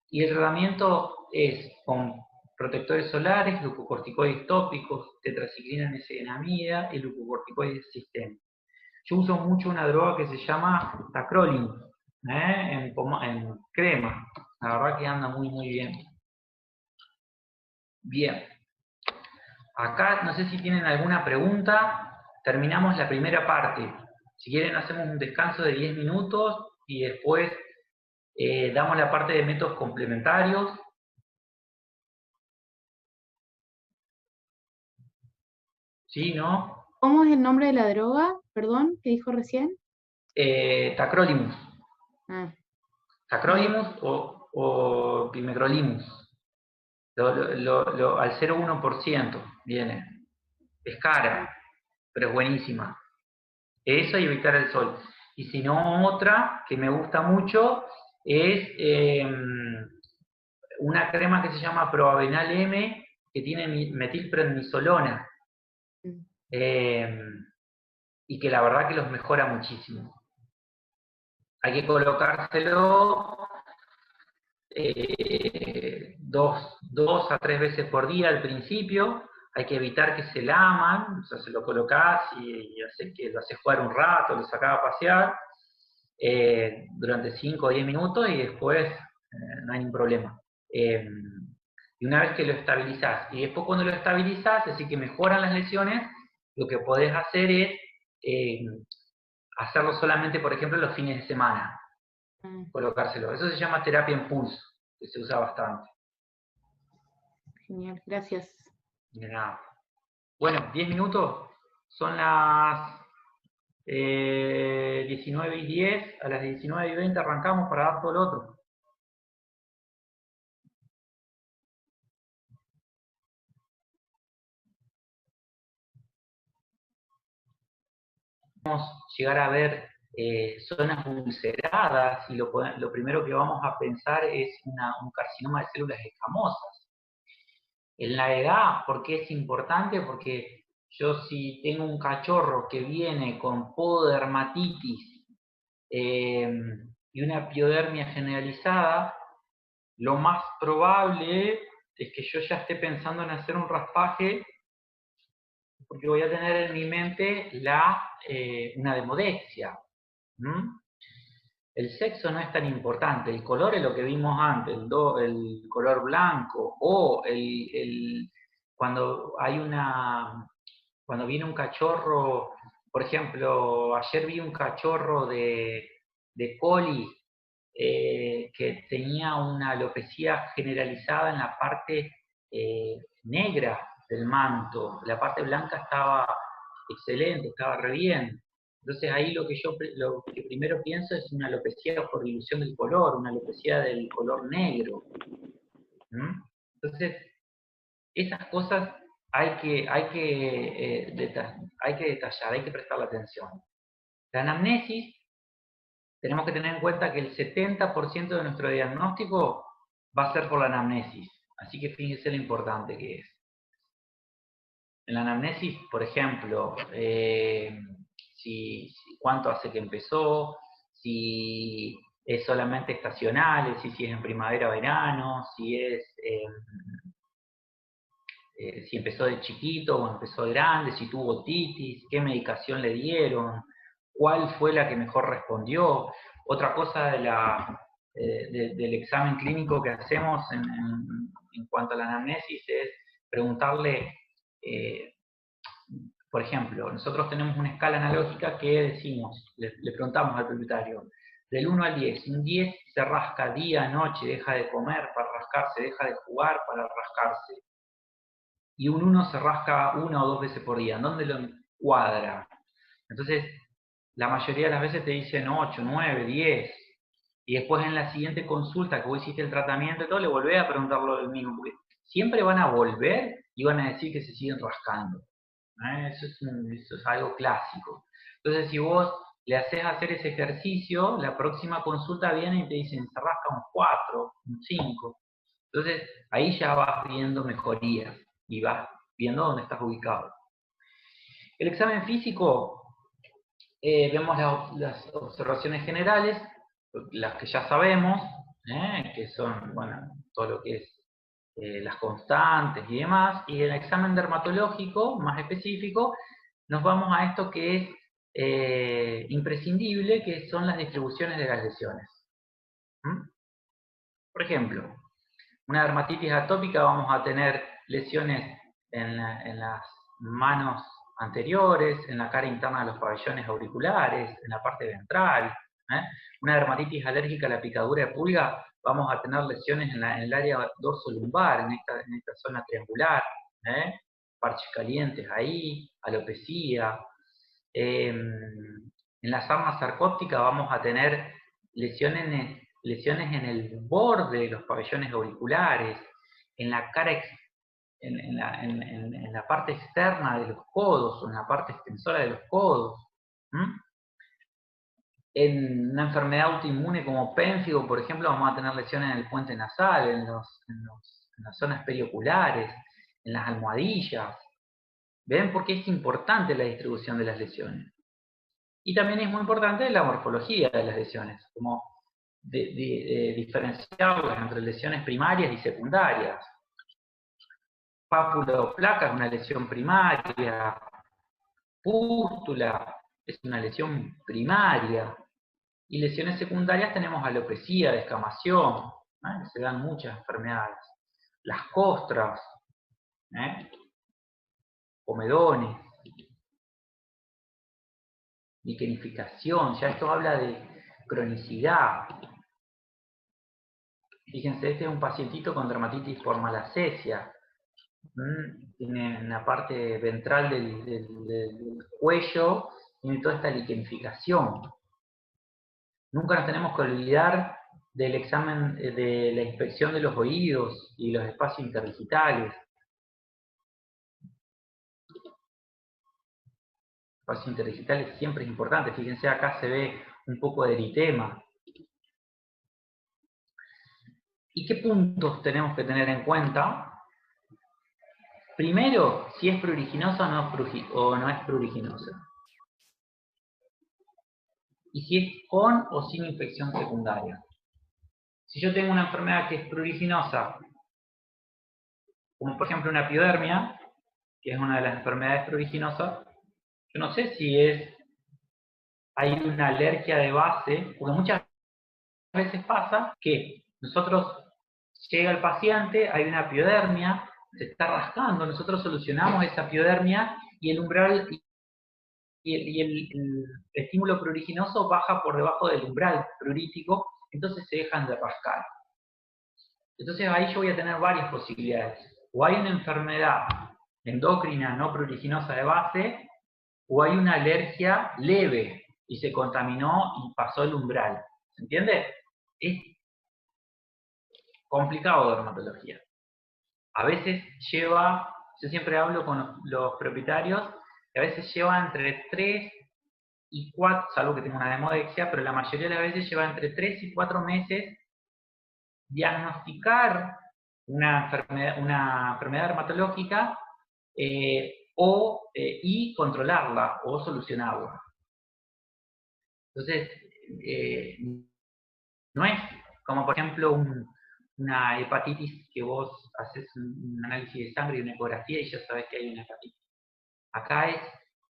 Y el tratamiento es con protectores solares, glucocorticoides tópicos, tetraciclina N-citinamida y glucocorticoides sistémicos. Yo uso mucho una droga que se llama tacrolimus, en crema. La verdad que anda muy muy bien. Bien. Acá no sé si tienen alguna pregunta. Terminamos la primera parte. Si quieren hacemos un descanso de 10 minutos y después damos la parte de métodos complementarios. ¿Sí, no? ¿Cómo es el nombre de la droga? Perdón, ¿qué dijo recién? Tacrolimus. Ah. Tacrolimus o pimecrolimus. Al 0,1% viene. Es cara, pero es buenísima. Eso y evitar el sol. Y si no, otra que me gusta mucho es una crema que se llama Proavenal M, que tiene metilprednisolona. Y que la verdad que los mejora muchísimo. Hay que colocárselo 2 a 3 veces por día al principio. Hay que evitar que se laman, o sea, se lo colocás y lo haces jugar un rato, lo sacás a pasear durante 5 o 10 minutos y después no hay ningún problema. Y una vez que lo estabilizás, y después cuando lo estabilizás, es decir, que mejoran las lesiones, lo que podés hacer es hacerlo solamente, por ejemplo, los fines de semana. Colocárselo. Eso se llama terapia en pulso, que se usa bastante. Genial, gracias. De nada. Bueno, 10 minutos. Son las 19:10. A las 19:20 arrancamos para dar todo lo otro. Podemos llegar a ver zonas ulceradas y lo primero que vamos a pensar es un carcinoma de células escamosas. En la edad, ¿por qué es importante? Porque yo si tengo un cachorro que viene con pododermatitis y una piodermia generalizada, lo más probable es que yo ya esté pensando en hacer un raspaje porque voy a tener en mi mente una demodexia. El sexo no es tan importante, el color es lo que vimos antes, el color blanco, o cuando viene un cachorro, por ejemplo, ayer vi un cachorro de coli que tenía una alopecia generalizada en la parte negra del manto, la parte blanca estaba excelente, estaba re bien. Entonces ahí lo que primero pienso es una alopecia por dilución del color, una alopecia del color negro. Entonces, esas cosas hay que detallar, hay que prestarle atención. La anamnesis, tenemos que tener en cuenta que el 70% de nuestro diagnóstico va a ser por la anamnesis. Así que fíjense lo importante que es. En la anamnesis, por ejemplo, cuánto hace que empezó, si es solamente estacional, si es en primavera o verano, si empezó de chiquito o empezó de grande, si tuvo otitis, qué medicación le dieron, cuál fue la que mejor respondió. Otra cosa del examen clínico que hacemos en cuanto a la anamnesis es preguntarle Por ejemplo, nosotros tenemos una escala analógica que decimos, le preguntamos al propietario, del 1 al 10, un 10 se rasca día, noche, deja de comer para rascarse, deja de jugar para rascarse. Y un 1 se rasca 1 o 2 veces por día. ¿Dónde lo encuadra? Entonces, la mayoría de las veces te dicen 8, 9, 10. Y después en la siguiente consulta que vos hiciste el tratamiento y todo, le volvés a preguntar lo mismo. Porque siempre van a volver y van a decir que se siguen rascando. Eso es algo clásico. Entonces, si vos le haces hacer ese ejercicio, la próxima consulta viene y te dicen, se rasca un 4, un 5. Entonces, ahí ya vas viendo mejorías y vas viendo dónde estás ubicado. El examen físico, vemos las observaciones generales, las que ya sabemos, que son, bueno, todo lo que es las constantes y demás, y el examen dermatológico, más específico, nos vamos a esto que es imprescindible, que son las distribuciones de las lesiones. Por ejemplo, una dermatitis atópica vamos a tener lesiones en las manos anteriores, en la cara interna de los pabellones auriculares, en la parte ventral. Una dermatitis alérgica a la picadura de pulga, vamos a tener lesiones en el área dorso-lumbar, en esta zona triangular, parches calientes ahí, alopecia. En la sarna sarcóptica vamos a tener lesiones en el borde de los pabellones auriculares, en la cara, en la parte externa de los codos, o en la parte extensora de los codos. En una enfermedad autoinmune como pénfigo, por ejemplo, vamos a tener lesiones en el puente nasal, en las zonas perioculares, en las almohadillas. ¿Ven por qué es importante la distribución de las lesiones? Y también es muy importante la morfología de las lesiones, como diferenciarlas entre lesiones primarias y secundarias. Pápula o placa es una lesión primaria, pústula es una lesión primaria, y lesiones secundarias tenemos alopecia, descamación, se dan muchas enfermedades. Las costras, comedones, liquenificación, ya esto habla de cronicidad. Fíjense, este es un pacientito con dermatitis por malacesia. Tiene en la parte ventral del cuello, tiene toda esta liquenificación. Nunca nos tenemos que olvidar del examen, de la inspección de los oídos y los espacios interdigitales. Espacios interdigitales siempre es importante. Fíjense, acá se ve un poco de eritema. ¿Y qué puntos tenemos que tener en cuenta? Primero, si es pruriginosa o no es pruriginosa. Y si es con o sin infección secundaria. Si yo tengo una enfermedad que es pruriginosa, como por ejemplo una piodermia, que es una de las enfermedades pruriginosas, yo no sé si hay una alergia de base, porque muchas veces pasa que nosotros llega el paciente, hay una piodermia, se está rascando, nosotros solucionamos esa piodermia y el umbral y el estímulo pruriginoso baja por debajo del umbral prurítico, entonces se dejan de rascar. Entonces ahí yo voy a tener varias posibilidades. O hay una enfermedad endocrina no pruriginosa de base, o hay una alergia leve y se contaminó y pasó el umbral. ¿Se entiende? Es complicado dermatología. A veces lleva, yo siempre hablo con los propietarios, que a veces lleva entre 3 y 4, salvo que tenga una demodexia, pero la mayoría de las veces lleva entre 3 y 4 meses diagnosticar una enfermedad dermatológica y controlarla o solucionarla. Entonces, no es como por ejemplo una hepatitis que vos haces un análisis de sangre y una ecografía y ya sabés que hay una hepatitis. Acá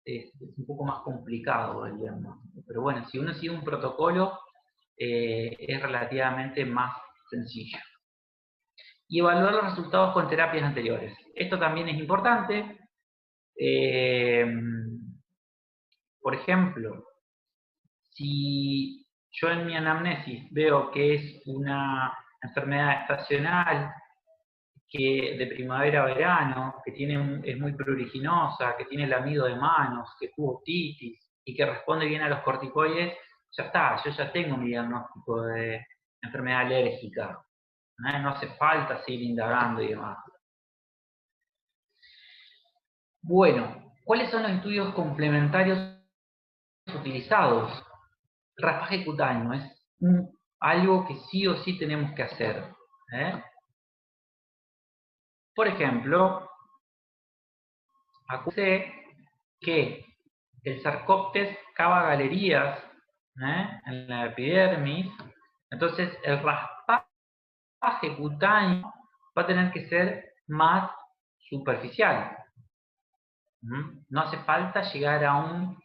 es un poco más complicado el diagnóstico. Pero bueno, si uno sigue un protocolo, es relativamente más sencillo. Y evaluar los resultados con terapias anteriores. Esto también es importante. Por ejemplo, si yo en mi anamnesis veo que es una enfermedad estacional, que de primavera a verano, que es muy pruriginosa, que tiene lamido de manos, que tuvo otitis y que responde bien a los corticoides, ya está, yo ya tengo mi diagnóstico de enfermedad alérgica. No hace falta seguir indagando y demás. Bueno, ¿cuáles son los estudios complementarios utilizados? Raspaje cutáneo es algo que sí o sí tenemos que hacer. Por ejemplo, acusé que el Sarcoptes cava galerías en la epidermis, entonces el raspaje cutáneo va a tener que ser más superficial. No hace falta llegar a un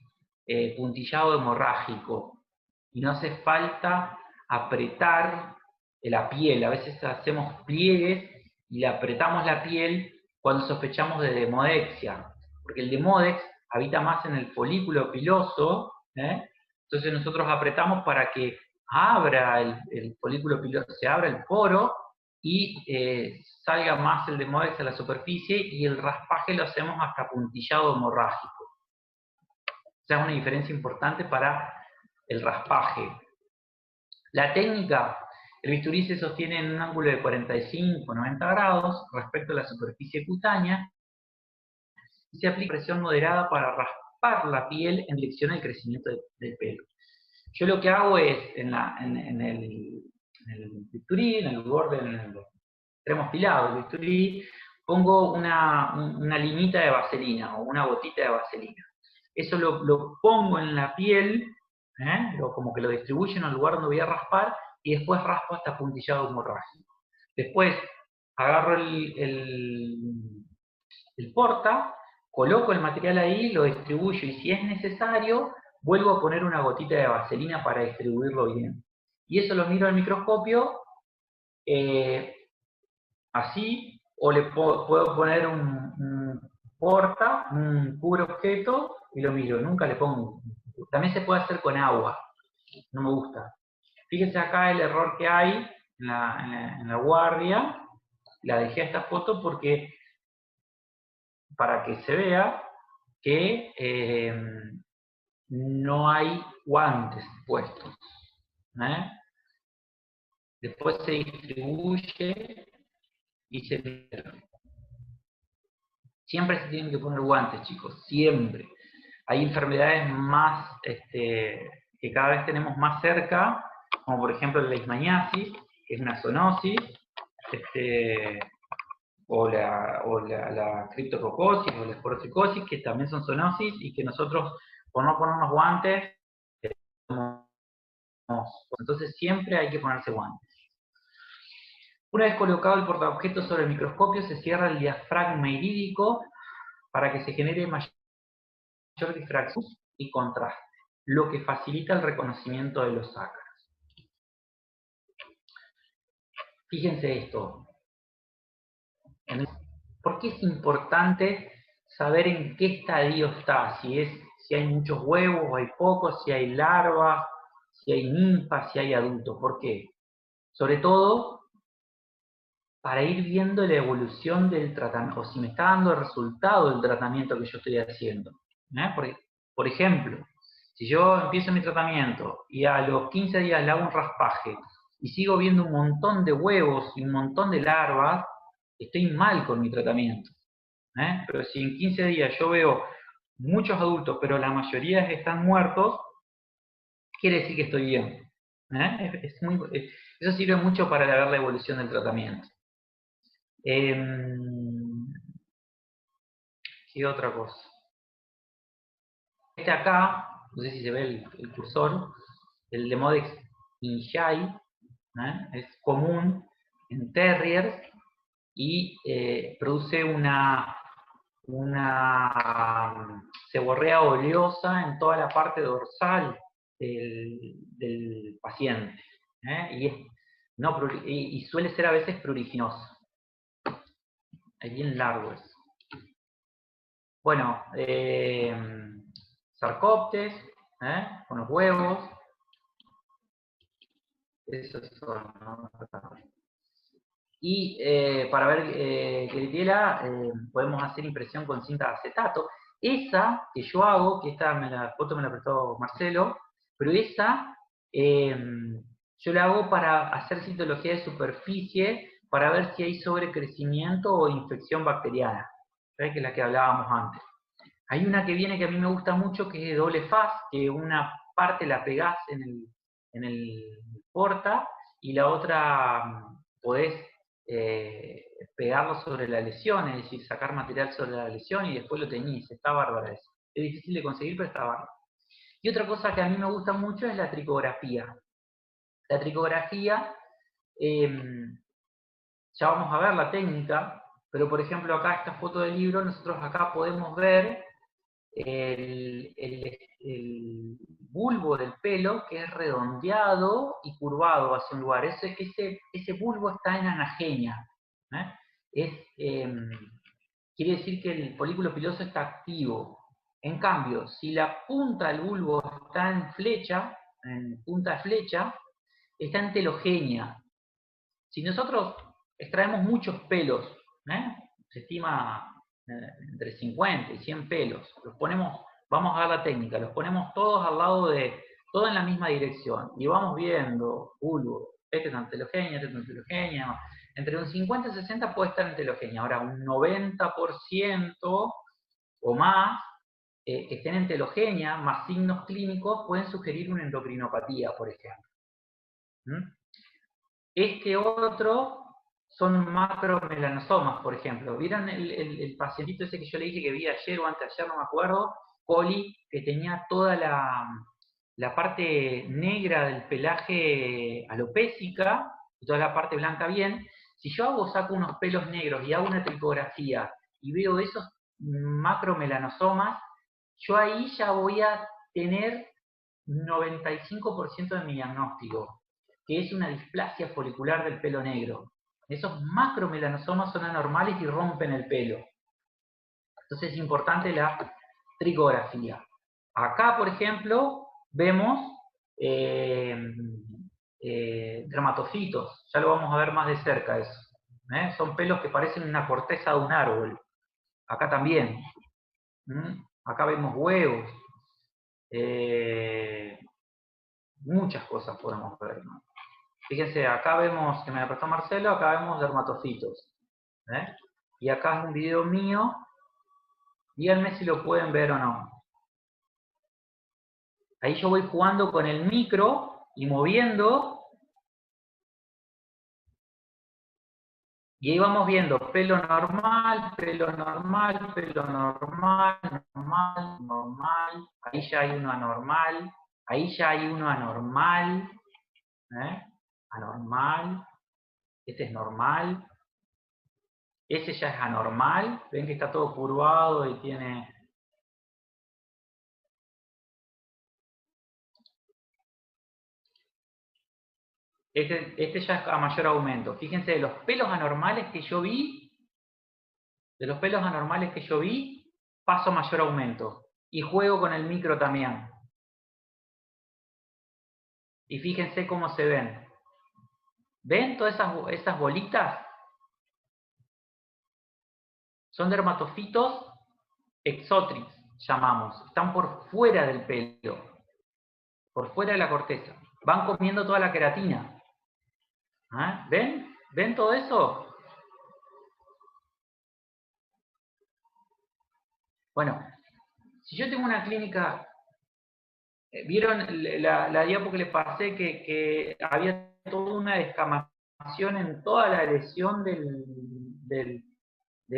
puntillado hemorrágico y no hace falta apretar la piel. A veces hacemos pliegues y le apretamos la piel cuando sospechamos de demodexia, porque el demodex habita más en el folículo piloso, entonces nosotros apretamos para que abra el folículo piloso, se abra el poro y salga más el demodex a la superficie, y el raspaje lo hacemos hasta puntillado hemorrágico. O sea, es una diferencia importante para el raspaje. La técnica, el bisturí se sostiene en un ángulo de 45-90 grados respecto a la superficie cutánea y se aplica presión moderada para raspar la piel en dirección al crecimiento del pelo. Yo lo que hago es, en el bisturí, en el borde, en el extremo afilado del bisturí, pongo una limita de vaselina o una gotita de vaselina. Eso lo pongo en la piel, como que lo distribuyo en el lugar donde voy a raspar, y después raspo hasta puntillado hemorrágico. Después agarro el porta, coloco el material ahí, lo distribuyo, y si es necesario, vuelvo a poner una gotita de vaselina para distribuirlo bien. Y eso lo miro al microscopio, así, o le puedo poner un porta, un cubre objeto, y lo miro. Nunca le pongo. También se puede hacer con agua. No me gusta. Fíjense acá el error que hay en la guardia. La dejé a esta foto porque para que se vea que no hay guantes puestos. Después se distribuye y se mira. Siempre se tienen que poner guantes, chicos, siempre. Hay enfermedades más, que cada vez tenemos más cerca, como por ejemplo la leishmaniasis, que es una zoonosis, o la criptococosis, o la esporotricosis, que también son zoonosis, y que nosotros, por no ponernos guantes, entonces siempre hay que ponerse guantes. Una vez colocado el portaobjetos sobre el microscopio, se cierra el diafragma irídico para que se genere mayor difracción y contraste, lo que facilita el reconocimiento de los ácaros. Fíjense esto. ¿Por qué es importante saber en qué estadio está? Si hay muchos huevos o hay pocos, si hay larvas, si hay ninfas, si hay adultos. ¿Por qué? Sobre todo para ir viendo la evolución del tratamiento, o si me está dando el resultado del tratamiento que yo estoy haciendo. Por ejemplo, si yo empiezo mi tratamiento y a los 15 días le hago un raspaje y sigo viendo un montón de huevos y un montón de larvas, estoy mal con mi tratamiento. Pero si en 15 días yo veo muchos adultos, pero la mayoría están muertos, quiere decir que estoy bien. Eso sirve mucho para ver la evolución del tratamiento. ¿Qué otra cosa? Acá, no sé si se ve el cursor, el Demodex injai, es común en terriers y produce una seborrea oleosa en toda la parte dorsal del paciente. Y suele ser a veces pruriginoso. Es bien largo eso. Bueno, sarcóptes, con los huevos. Esos son, ¿no? Y para ver Klebsiella, podemos hacer impresión con cinta de acetato. Esa que yo hago, que la foto me la prestó Marcelo, pero esa yo la hago para hacer citología de superficie, para ver si hay sobrecrecimiento o infección bacteriana, ¿sabes? Que es la que hablábamos antes. Hay una que viene que a mí me gusta mucho, que es de doble faz, que una parte la pegás en el porta y la otra podés pegarlo sobre la lesión, es decir, sacar material sobre la lesión y después lo teñís. Está bárbara eso. Es difícil de conseguir, pero está bárbaro. Y otra cosa que a mí me gusta mucho es la tricografía. La tricografía, ya vamos a ver la técnica, pero por ejemplo acá esta foto del libro, nosotros acá podemos ver el bulbo del pelo, que es redondeado y curvado hacia un lugar. Ese bulbo está en anagenia. Quiere decir que el folículo piloso está activo. En cambio, si la punta del bulbo está en flecha, en punta de flecha, está en telogenia. Si nosotros extraemos muchos pelos, se estima entre 50 y 100 pelos, los ponemos, vamos a ver la técnica, los ponemos todos al lado todo en la misma dirección, y vamos viendo, este está en telogenia, este está en telogenia, entre un 50 y 60 puede estar en telogenia, ahora un 90% o más que estén en telogenia, más signos clínicos, pueden sugerir una endocrinopatía, por ejemplo. Este otro son macromelanosomas, por ejemplo. ¿Vieron el pacientito ese que yo le dije que vi ayer o anteayer, no me acuerdo? Coli, que tenía toda la parte negra del pelaje alopécica y toda la parte blanca bien. Si yo saco unos pelos negros y hago una tricografía y veo esos macromelanosomas, yo ahí ya voy a tener 95% de mi diagnóstico, que es una displasia folicular del pelo negro. Esos macromelanosomas son anormales y rompen el pelo. Entonces es importante la tricografía. Acá, por ejemplo, vemos dermatofitos. Ya lo vamos a ver más de cerca eso. Son pelos que parecen una corteza de un árbol. Acá también. Acá vemos huevos. Muchas cosas podemos ver, ¿no? Fíjense, acá vemos, que me la prestó Marcelo, acá vemos dermatofitos. Y acá es un video mío. Díganme si lo pueden ver o no. Ahí yo voy jugando con el micro y moviendo. Y ahí vamos viendo pelo normal, pelo normal, pelo normal, normal, normal. Ahí ya hay uno anormal. Ahí ya hay uno anormal. Anormal. Este es normal. Ese ya es anormal. Ven que está todo curvado y tiene... Este ya es a mayor aumento. Fíjense, de los pelos anormales que yo vi, paso a mayor aumento. Y juego con el micro también. Y fíjense cómo se ven. ¿Ven todas esas bolitas? Son dermatofitos exotrix, llamamos. Están por fuera del pelo. Por fuera de la corteza. Van comiendo toda la queratina. ¿Ven? ¿Ven todo eso? Bueno, si yo tengo una clínica, ¿vieron la diapo que les pasé que había toda una descamación en toda la lesión del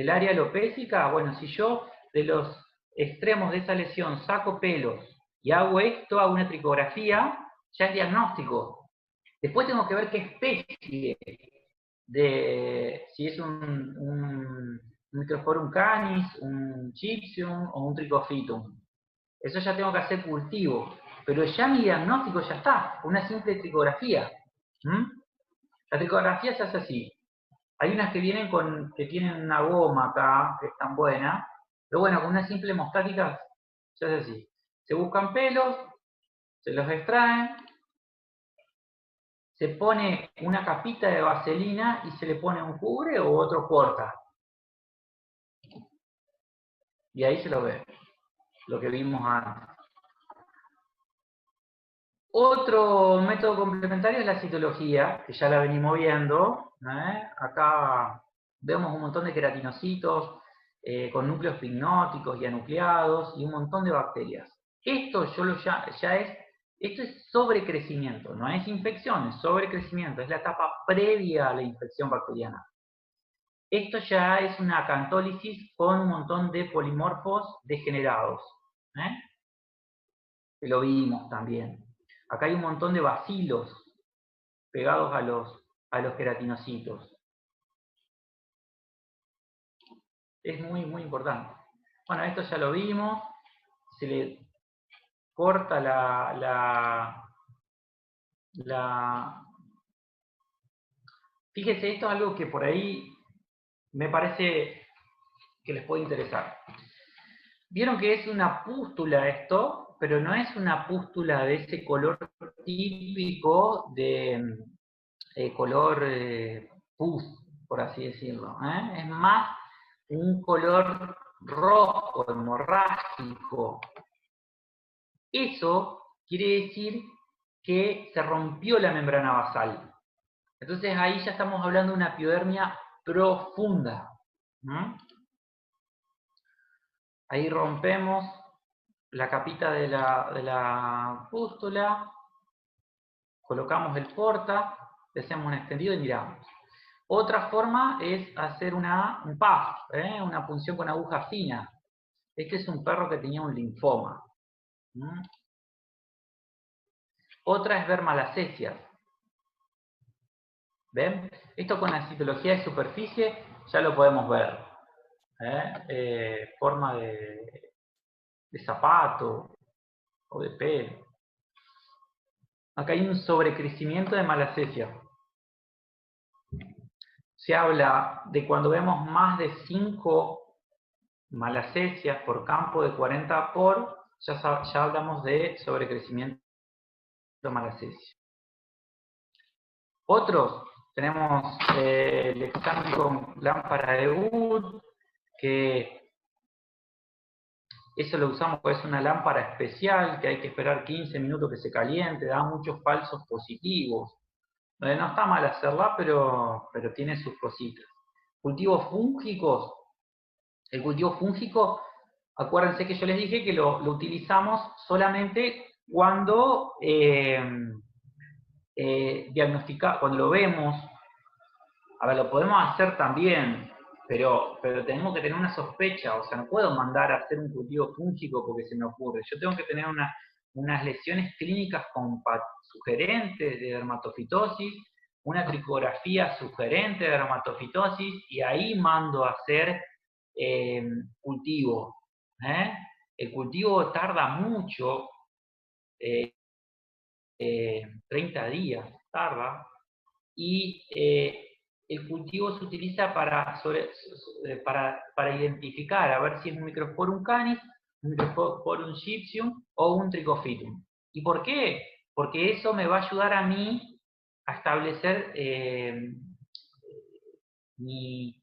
área alopécica? Bueno, si yo de los extremos de esa lesión saco pelos y hago esto, hago una tricografía, ya es diagnóstico. Después tengo que ver qué especie si es un Microsporum canis, un Gypsum o un Trichophytum. Eso ya tengo que hacer cultivo, pero ya mi diagnóstico ya está, una simple tricografía. La tricografía se hace así. Hay unas que vienen que tienen una goma acá, que es tan buena, Pero bueno, con una simple hemostática se hace así. Se buscan pelos, se los extraen, se pone una capita de vaselina y se le pone un cubre o otro corta. Y ahí se lo ve, lo que vimos antes. Otro método complementario es la citología, que ya la venimos viendo. Acá vemos un montón de queratinocitos con núcleos pignóticos y anucleados y un montón de bacterias. Esto esto es sobrecrecimiento, no es infección, es sobrecrecimiento, es la etapa previa a la infección bacteriana. Esto ya es una acantólisis con un montón de polimorfos degenerados, que lo vimos también. Acá hay un montón de bacilos pegados a los queratinocitos. Es muy, muy importante. Bueno, esto ya lo vimos. Se le corta Fíjense, esto es algo que por ahí me parece que les puede interesar. Vieron que es una pústula esto, pero no es una pústula de ese color típico de color pus, por así decirlo. Es más un color rojo, hemorrágico. Eso quiere decir que se rompió la membrana basal. Entonces ahí ya estamos hablando de una piodermia profunda. Ahí rompemos la capita de la pústula, colocamos el porta, le hacemos un extendido y miramos. Otra forma es hacer un PAF, una punción con aguja fina. Este es un perro que tenía un linfoma. Otra es ver malacesias. ¿Ven? Esto con la citología de superficie ya lo podemos ver. Forma de zapato o de pelo. Acá hay un sobrecrecimiento de malacesia. Se habla de cuando vemos más de 5 malacesias por campo de 40 por, ya hablamos de sobrecrecimiento de malacesia. Otros, tenemos el examen con lámpara de Wood, que eso lo usamos porque es una lámpara especial, que hay que esperar 15 minutos que se caliente, da muchos falsos positivos. No está mal hacerla, pero tiene sus cositas. Cultivos fúngicos. El cultivo fúngico, acuérdense que yo les dije que lo utilizamos solamente cuando cuando lo vemos. A ver, lo podemos hacer también, pero tenemos que tener una sospecha. O sea, no puedo mandar a hacer un cultivo fúngico porque se me ocurre. Yo tengo que tener unas lesiones clínicas sugerentes de dermatofitosis, una tricografía sugerente de dermatofitosis, y ahí mando a hacer cultivo. El cultivo tarda mucho, 30 días tarda, y el cultivo se utiliza para identificar, a ver si es un Microsporum canis, un Microsporum gypsum o un Trichophytum. ¿Y por qué? Porque eso me va a ayudar a mí a establecer mi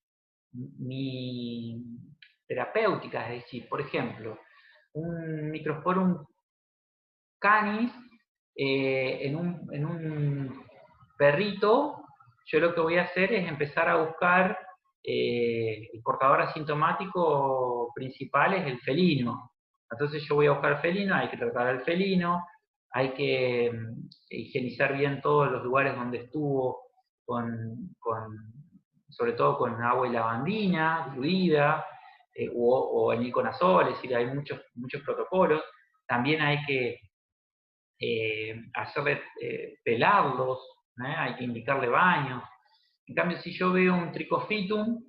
terapéutica, es decir, por ejemplo, un Microsporum canis en un perrito, yo lo que voy a hacer es empezar a buscar el portador asintomático principal es el felino. Entonces yo voy a buscar el felino, hay que tratar al felino, hay que higienizar bien todos los lugares donde estuvo, sobre todo con agua y lavandina diluida, o en iconazol, es decir, hay muchos protocolos. También hay que pelarlos, hay que indicarle baños. En cambio, si yo veo un Trichophytum,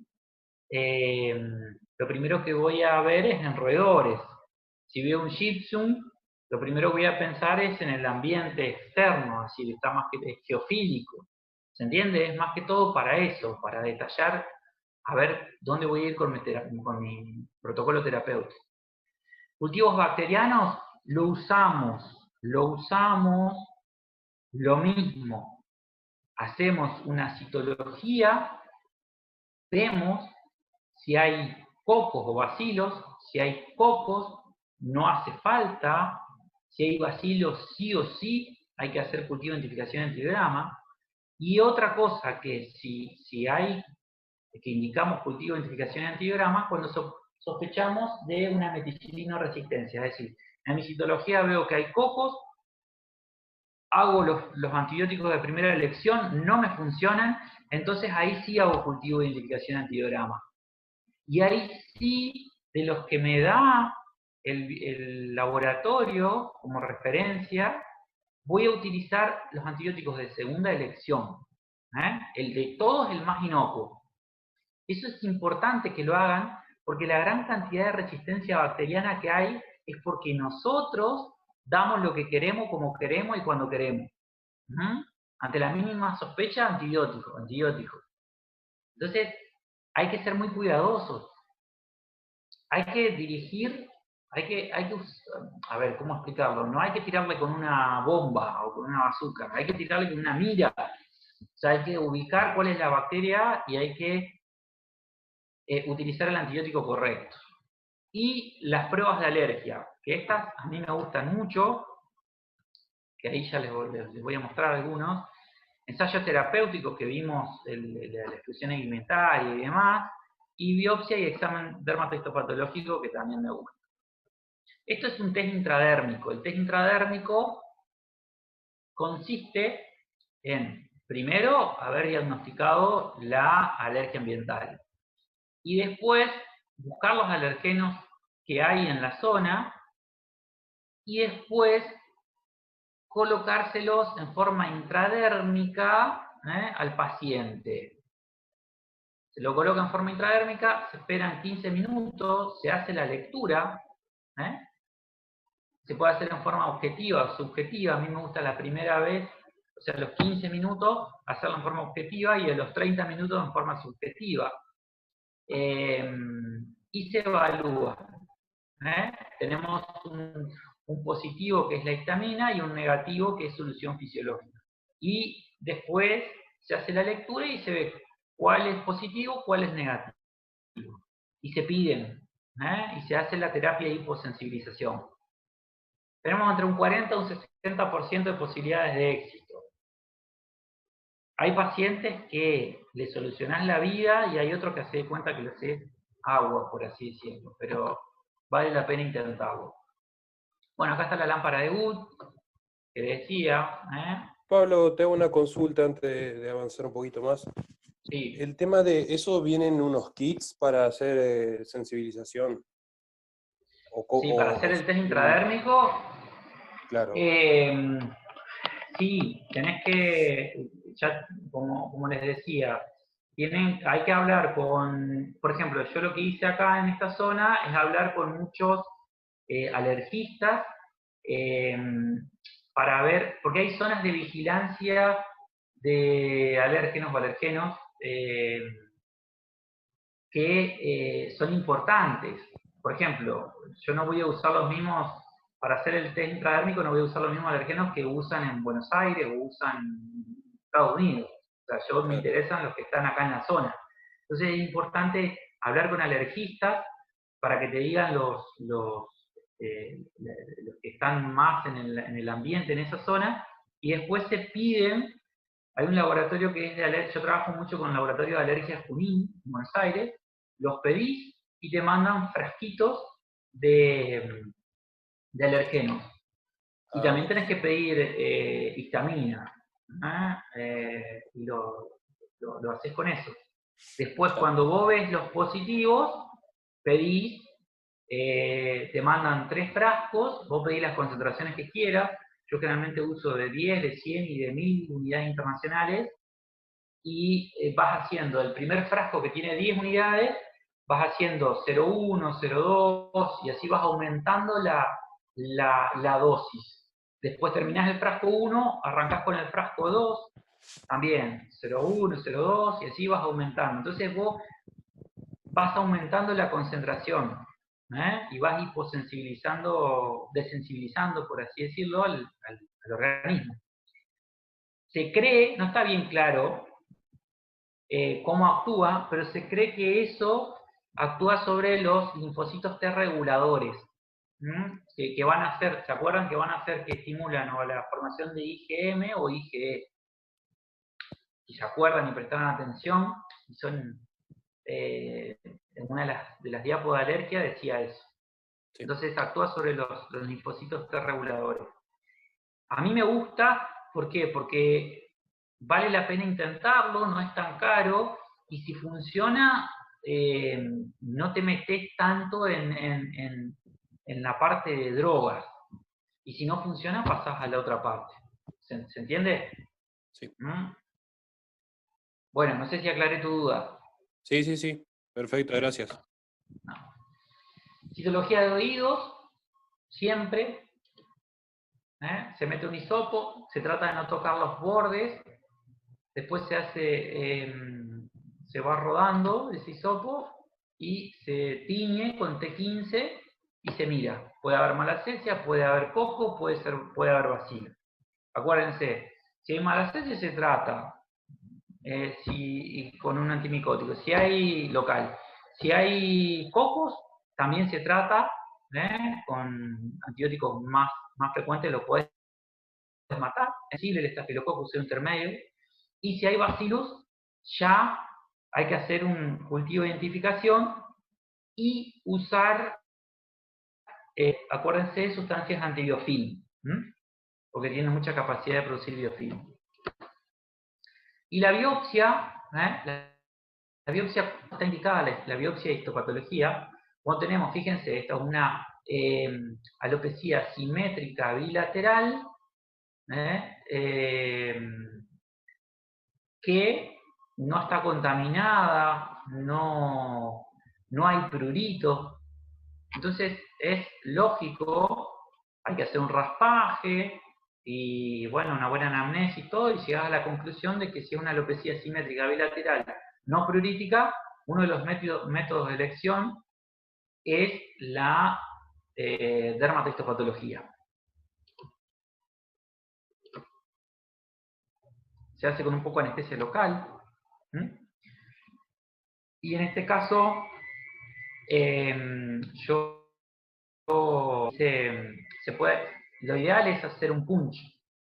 lo primero que voy a ver es en roedores. Si veo un Gypsum, lo primero que voy a pensar es en el ambiente externo, es decir, está más que geofílico. ¿Se entiende? Es más que todo para eso, para detallar a ver dónde voy a ir con mi protocolo terapéutico. Cultivos bacterianos, lo usamos lo mismo. Hacemos una citología, vemos si hay cocos o bacilos. Si hay cocos, no hace falta. Si hay bacilos, sí o sí hay que hacer cultivo de identificación antigrama. Y otra cosa que que indicamos cultivo de identificación antigrama, cuando sospechamos de una meticilino resistencia. Es decir, en mi citología veo que hay cocos, hago los antibióticos de primera elección, no me funcionan, entonces ahí sí hago cultivo de identificación antigrama. Y ahí sí, de los que me da el laboratorio como referencia, voy a utilizar los antibióticos de segunda elección. El de todos, el más inocuo. Eso es importante que lo hagan, porque la gran cantidad de resistencia bacteriana que hay es porque nosotros damos lo que queremos, como queremos y cuando queremos. Ante la mínima sospecha, antibiótico. Entonces, hay que ser muy cuidadosos. Hay que dirigir, a ver, ¿cómo explicarlo? No hay que tirarle con una bomba o con una bazooka, hay que tirarle con una mira. O sea, hay que ubicar cuál es la bacteria y hay que utilizar el antibiótico correcto. Y las pruebas de alergia, que estas a mí me gustan mucho, que ahí ya les voy a mostrar algunos. Ensayos terapéuticos que vimos, la exclusión alimentaria y demás, y biopsia y examen dermatohistopatológico que también me gusta. Esto es un test intradérmico. El test intradérmico consiste en, primero, haber diagnosticado la alergia ambiental. Y después, buscar los alergenos que hay en la zona. Y después, colocárselos en forma intradérmica al paciente. Se lo coloca en forma intradérmica, se esperan 15 minutos, se hace la lectura. Se puede hacer en forma objetiva o subjetiva. A mí me gusta la primera vez, o sea, a los 15 minutos, hacerlo en forma objetiva y a los 30 minutos en forma subjetiva. Y se evalúa. Tenemos un positivo que es la histamina y un negativo que es solución fisiológica. Y después se hace la lectura y se ve cuál es positivo, cuál es negativo. Y se piden, y se hace la terapia de hiposensibilización. Tenemos entre un 40 y un 60% de posibilidades de éxito. Hay pacientes que le solucionan la vida y hay otros que se dan cuenta que le hace agua, por así decirlo, pero vale la pena intentarlo. Bueno, acá está la lámpara de Wood, que decía. Pablo, te hago una consulta antes de avanzar un poquito más. Sí. El tema de eso, ¿vienen unos kits para hacer sensibilización? Sí, para hacer el test intradérmico. Claro. Sí, tenés que, ya como les decía, hay que hablar con, por ejemplo, yo lo que hice acá en esta zona es hablar con muchos alergistas para ver, porque hay zonas de vigilancia de alérgenos o alergenos que son importantes. Por ejemplo, yo no voy a usar los mismos, para hacer el test intradérmico no voy a usar los mismos alergenos que usan en Buenos Aires o usan en Estados Unidos. O sea, yo me interesan los que están acá en la zona. Entonces es importante hablar con alergistas para que te digan los que están más en el ambiente en esa zona, y después se piden. Hay un laboratorio que es de alergia, yo trabajo mucho con el laboratorio de alergias Junín, en Buenos Aires, los pedís y te mandan frasquitos de alergenos. Y también tenés que pedir histamina, y lo haces con eso. Después, cuando vos ves los positivos, pedís, te mandan 3 frascos, vos pedís las concentraciones que quieras. Yo generalmente uso de 10, de 100 y de 1000 unidades internacionales, y vas haciendo el primer frasco que tiene 10 unidades, vas haciendo 0,1, 0,2, y así vas aumentando la dosis. Después terminás el frasco 1, arrancás con el frasco 2, también 0,1, 0,2, y así vas aumentando. Entonces vos vas aumentando la concentración, y vas hiposensibilizando, desensibilizando, por así decirlo, al organismo. Se cree, no está bien claro cómo actúa, pero se cree que eso actúa sobre los linfocitos T reguladores, que van a hacer, ¿se acuerdan? Que van a hacer que estimulan o la formación de IgM o IgE. Si se acuerdan y prestaron atención, y son, en una de las diapos de alergia decía eso. Sí. Entonces actúa sobre los linfocitos T reguladores. A mí me gusta, ¿por qué? Porque vale la pena intentarlo, no es tan caro, y si funciona, no te metes tanto en la parte de drogas. Y si no funciona, pasás a la otra parte. ¿Se entiende? Sí. Bueno, no sé si aclaré tu duda. Sí, sí, sí. Perfecto, gracias. No. Citología de oídos, siempre. Se mete un hisopo, se trata de no tocar los bordes, después se hace, se va rodando ese hisopo y se tiñe con T15 y se mira. Puede haber malacesia, puede haber coco, puede haber bacilo. Acuérdense, si hay malacesia se trata con un antimicótico. Si hay local, si hay cocos, también se trata con antibióticos más frecuentes, lo puedes matar. Es posible el estafilococcus intermedio. Y si hay bacillus, ya hay que hacer un cultivo de identificación y usar, acuérdense, sustancias antibiofilm, porque tienen mucha capacidad de producir biofilm. Y la biopsia, la biopsia está indicada, la biopsia de histopatología, cuando tenemos, fíjense, esta es una alopecia simétrica bilateral, que no está contaminada, no hay prurito. Entonces es lógico, hay que hacer un raspaje y bueno, una buena anamnesis y todo, y llegas a la conclusión de que si es una alopecia simétrica bilateral no prurítica, uno de los métodos de elección es la dermatohistopatología. Se hace con un poco de anestesia local. Y en este caso, lo ideal es hacer un punch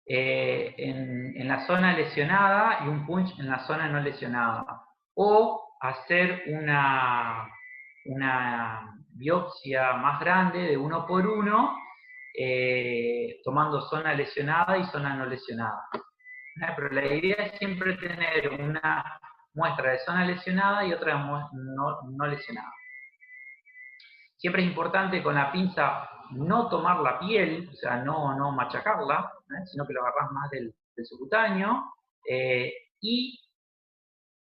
en la zona lesionada y un punch en la zona no lesionada. O hacer una biopsia más grande de 1 por 1, tomando zona lesionada y zona no lesionada. Pero la idea es siempre tener una muestra de zona lesionada y otra no lesionada. Siempre es importante con la pinza no tomar la piel, o sea, no machacarla, sino que lo agarrás más del subcutáneo. Y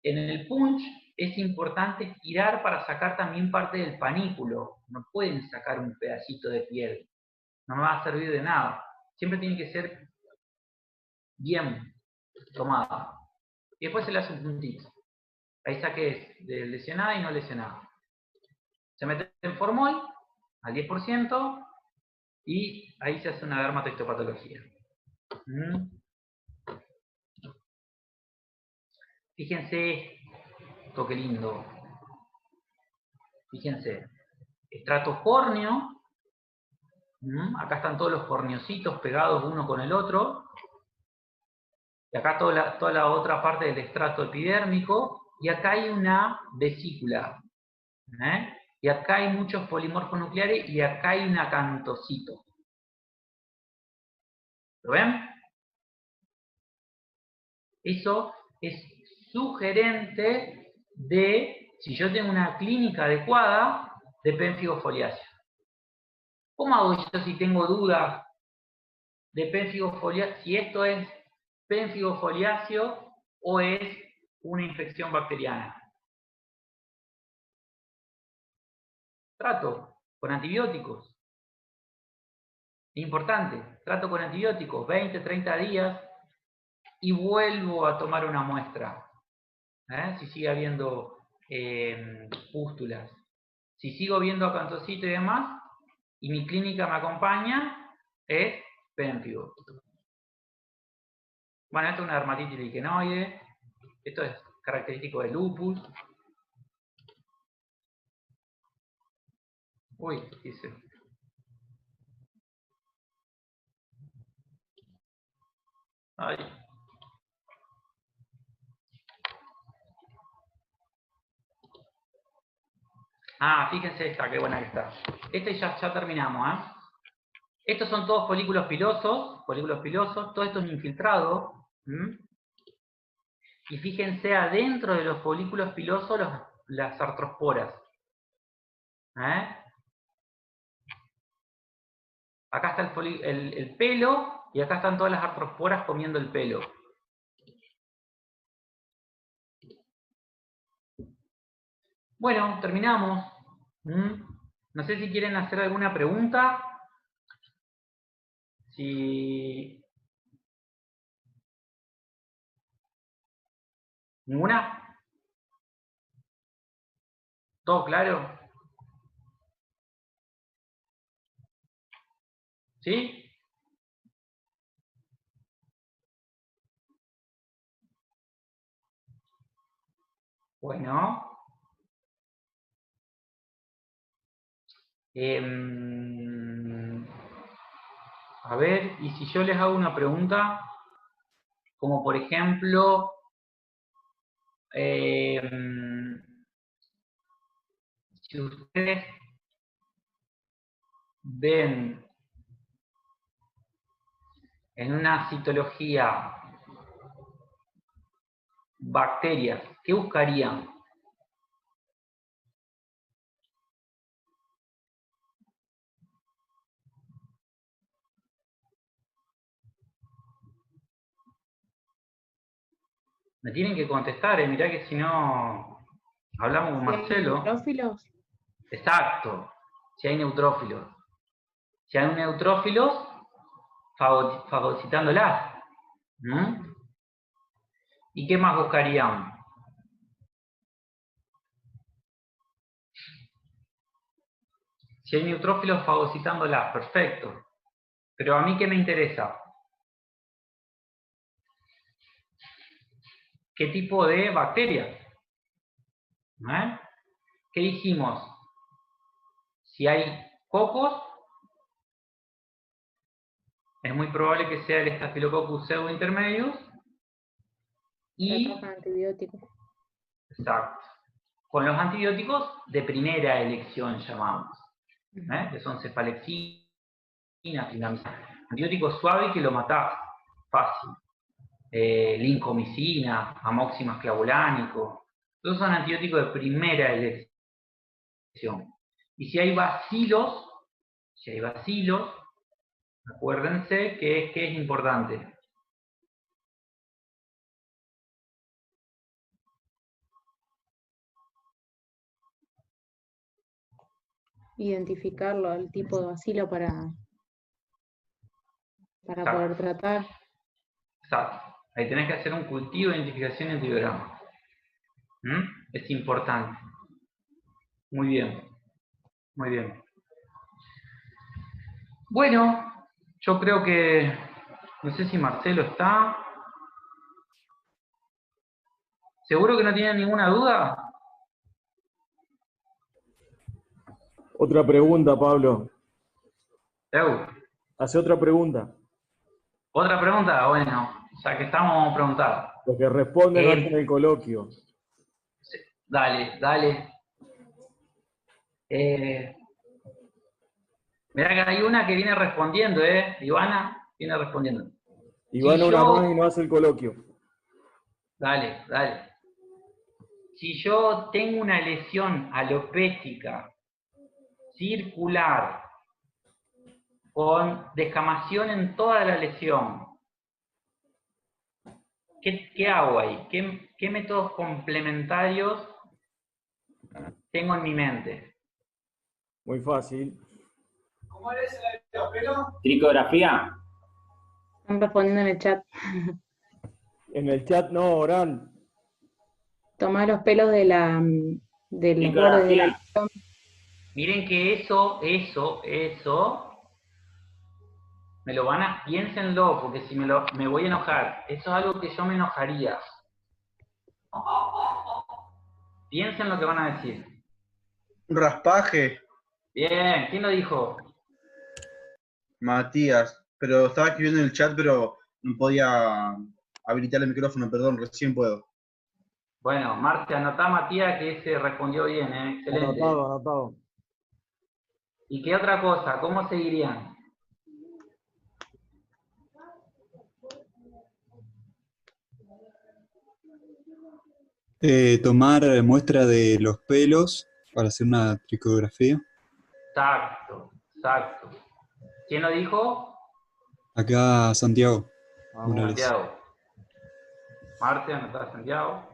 en el punch es importante estirar para sacar también parte del panículo. No pueden sacar un pedacito de piel, no me va a servir de nada. Siempre tiene que ser bien tomada. Y después se le hace un puntito. Ahí saqué de lesionada y no lesionada. Se mete en formol al 10% y ahí se hace una dermatohistopatología. Fíjense esto, qué lindo. Fíjense, estrato córneo. Acá están todos los corneocitos pegados uno con el otro. Y acá toda la otra parte del estrato epidérmico. Y acá hay una vesícula. Y acá hay muchos polimorfos nucleares y acá hay un acantocito. ¿Lo ven? Eso es sugerente de, si yo tengo una clínica adecuada, de pénfigo foliáceo. ¿Cómo hago yo si tengo dudas de pénfigo foliáceo? Si esto es pénfigo foliáceo o es una infección bacteriana. Trato con antibióticos. Importante, trato con antibióticos 20, 30 días y vuelvo a tomar una muestra. Si sigue habiendo pústulas. Si sigo viendo acanthocito y demás, y mi clínica me acompaña, es pénfigo. Bueno, esto es una dermatitis liquenoide. Esto es característico del lupus. Uy, dice. Ay. Ah, fíjense esta, qué buena que está. Este ya terminamos, ¿eh? Estos son todos folículos pilosos, todo esto es infiltrado. Y fíjense adentro de los folículos pilosos las artrosporas. Acá está el pelo y acá están todas las artrosporas comiendo el pelo. Bueno, terminamos. No sé si quieren hacer alguna pregunta. Si... ¿Ninguna? ¿Todo claro? ¿Sí? Bueno. A ver, y si yo les hago una pregunta, como por ejemplo, si ustedes ven en una citología bacterias, ¿qué buscarían? Me tienen que contestar, mirá que si no hablamos con Marcelo. ¿Neutrófilos? Exacto, si hay neutrófilos. Si hay neutrófilos, fagocitándolas. ¿Y qué más buscarían? Si hay neutrófilos, fagocitándolas, perfecto. Pero a mí, ¿qué me interesa? ¿Qué tipo de bacterias? ¿Qué dijimos? Si hay cocos, es muy probable que sea el Staphylococcus pseudointermedius. Y... Con antibióticos. Exacto. Con los antibióticos de primera elección llamamos. Que son cefalexina, clindamicina. Antibióticos suaves que lo matás. Fácil. Lincomicina, amoxicillin clavulánico. Todos son antibióticos de primera elección. Y si hay bacilos, acuérdense que es importante. Identificarlo, el tipo de bacilo para poder tratar. Exacto. Ahí tenés que hacer un cultivo de identificación y antibiograma. Es importante. Muy bien. Muy bien. Bueno, yo creo que... No sé si Marcelo está. ¿Seguro que no tienen ninguna duda? Otra pregunta, Pablo. Hace otra pregunta. ¿Otra pregunta? Bueno, ya que estamos, vamos a preguntar. Los que responden hacen el coloquio. Dale. Mirá que hay una que viene respondiendo, Ivana viene respondiendo. Ivana una más y no hace el coloquio. Dale. Si yo tengo una lesión alopécica, circular, con descamación en toda la lesión, ¿qué hago ahí? ¿Qué métodos complementarios tengo en mi mente? Muy fácil. ¿Cómo eres el pelo? Tricografía. Están respondiendo en el chat. En el chat no, Orán. Tomá los pelos de del borde de la lesión. Miren que eso, me lo van a, piénsenlo, porque si me voy a enojar, eso es algo que yo me enojaría. Piensen lo que van a decir. Un raspaje, Bien, ¿quién lo dijo? Matías. Pero estaba escribiendo en el chat, pero no podía habilitar el micrófono, perdón, recién puedo. Bueno, Marcia, anotá Matías que ese respondió bien, excelente. Anotado, anotado. ¿Y qué otra cosa? ¿Cómo seguirían? Tomar muestra de los pelos para hacer una tricografía. Exacto, exacto. ¿Quién lo dijo? Acá Santiago Morales. Santiago. Marcia, anotá Santiago.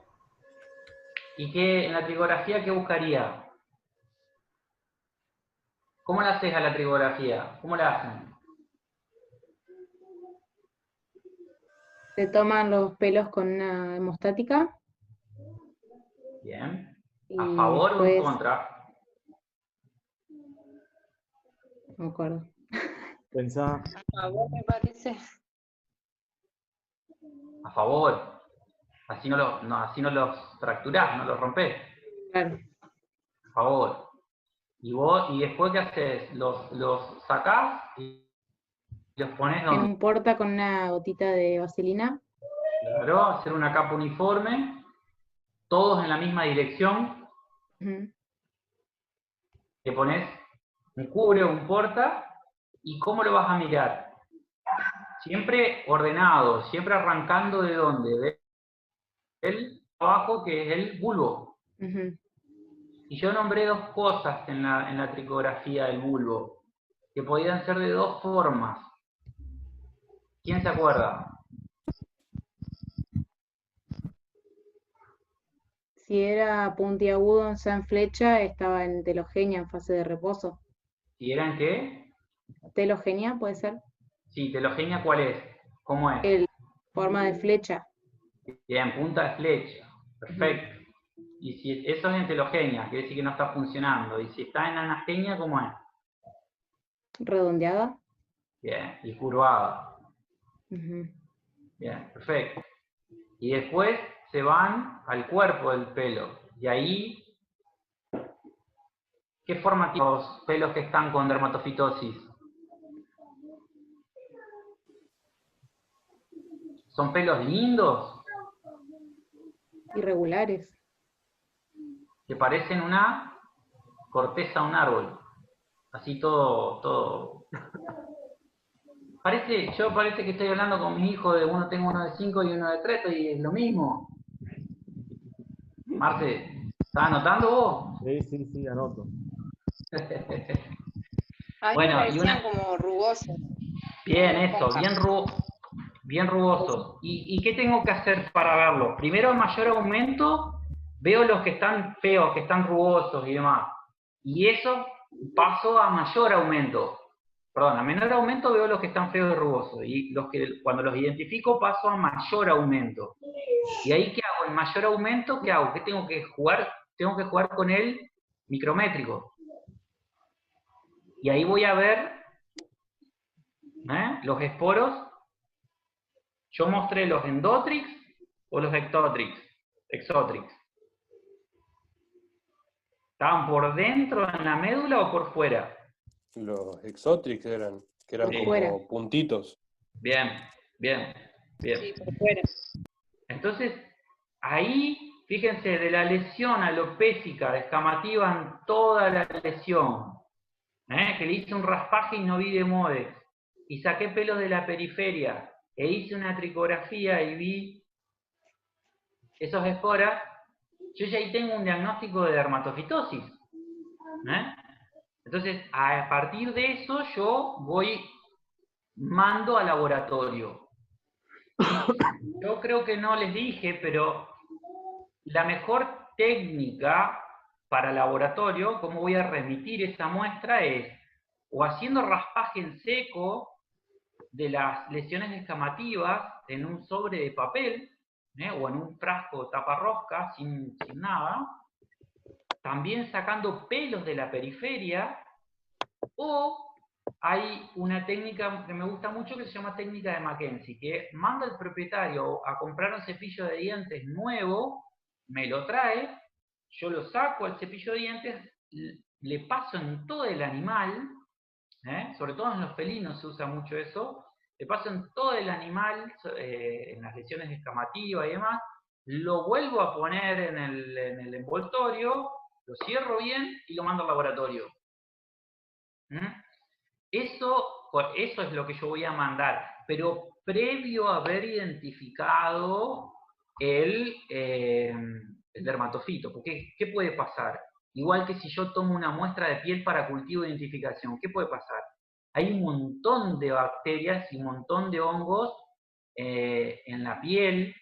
¿Y qué en la tricografía qué buscaría? ¿Cómo la haces a la tricografía? ¿Cómo la hacen? Se toman los pelos con una hemostática. Bien. Y ¿A favor o en después, contra? no me acuerdo. Pensá. A vos me parece. A favor. Así así no los fracturás, no los rompés. Claro. A favor. Y después ¿qué haces? Los sacás y los pones En donde. un porta con una gotita de vaselina. Claro, hacer una capa uniforme, todos en la misma dirección, Ujú. que pones un cubre o un porta, y ¿cómo lo vas a mirar? Siempre ordenado, siempre arrancando de dónde, del abajo que es el bulbo. Ujú. Y yo nombré dos cosas en la tricografía del bulbo, que podían ser de dos formas. ¿Quién se acuerda? Si era puntiagudo en flecha, estaba en telogenia, en fase de reposo. ¿Y eran qué? Telogenia puede ser. Sí, telogenia, ¿cuál es? ¿Cómo es? Forma de flecha. Bien, punta de flecha. Perfecto. Y si eso es en telogenia, quiere decir que no está funcionando. Y si está en anastenia, ¿cómo es? Redondeada. Bien, y curvada. Ujú. Bien, perfecto. Y después se van al cuerpo del pelo. Y ahí, ¿qué forma tienen los pelos que están con dermatofitosis? ¿Son pelos lindos? Irregulares. Que parecen una corteza de un árbol. Así todo. Parece que estoy hablando con mi hijo, tengo uno de 5 y uno de 3, y es lo mismo. Marce, ¿estás anotando vos? Sí, anoto. A mí Bueno, me parecían como rugosos. Bien, eso, bien rugosos. ¿Y qué tengo que hacer para verlo? Primero, a mayor aumento, veo los que están feos, que están rugosos y demás. Y eso paso a mayor aumento. Perdón, a menor aumento veo los que están feos y rugosos. Y cuando los identifico paso a mayor aumento. ¿Y ahí qué hago? En mayor aumento, ¿qué hago? ¿Qué tengo que jugar? Tengo que jugar con el micrométrico. Y ahí voy a ver los esporos. Yo mostré los endotrix o los exotrix. ¿Estaban por dentro en la médula o por fuera? Los exotrix eran, que eran Por como fuera. puntitos. Bien. Sí, por fuera. Entonces, ahí, fíjense, de la lesión alopécica descamativa en toda la lesión, que le hice un raspaje y no vi demodes, y saqué pelos de la periferia, e hice una tricografía y vi esos esporas, yo ya ahí tengo un diagnóstico de dermatofitosis. Entonces, a partir de eso, yo mando al laboratorio. Yo creo que no les dije, pero la mejor técnica para laboratorio, cómo voy a remitir esa muestra, es o haciendo raspaje en seco de las lesiones descamativas en un sobre de papel, o en un frasco taparrosca, sin nada, también sacando pelos de la periferia, o hay una técnica que me gusta mucho que se llama técnica de Mackenzie, que manda al propietario a comprar un cepillo de dientes nuevo, me lo trae, yo lo saco al cepillo de dientes, le paso en todo el animal, sobre todo en los felinos se usa mucho eso, le paso en todo el animal, en las lesiones escamativas y demás, lo vuelvo a poner en el envoltorio, lo cierro bien y lo mando al laboratorio. Eso es lo que yo voy a mandar, pero previo a haber identificado el dermatofito. Porque, ¿qué puede pasar? Igual que si yo tomo una muestra de piel para cultivo de identificación, ¿qué puede pasar? Hay un montón de bacterias y un montón de hongos en la piel,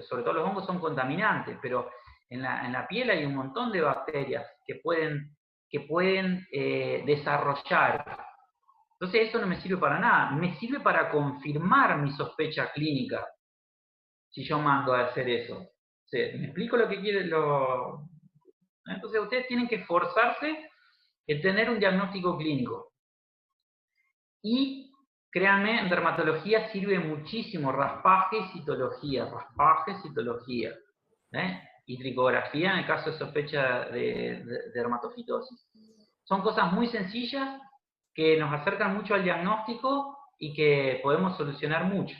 sobre todo los hongos son contaminantes, pero en la piel hay un montón de bacterias que pueden desarrollar. Entonces eso no me sirve para nada, me sirve para confirmar mi sospecha clínica, si yo mando a hacer eso. ¿Me explico lo que quiere? Entonces ustedes tienen que esforzarse en tener un diagnóstico clínico. Y créanme, en dermatología sirve muchísimo raspaje y citología, y tricografía en el caso de sospecha de dermatofitosis. Son cosas muy sencillas que nos acercan mucho al diagnóstico y que podemos solucionar mucho.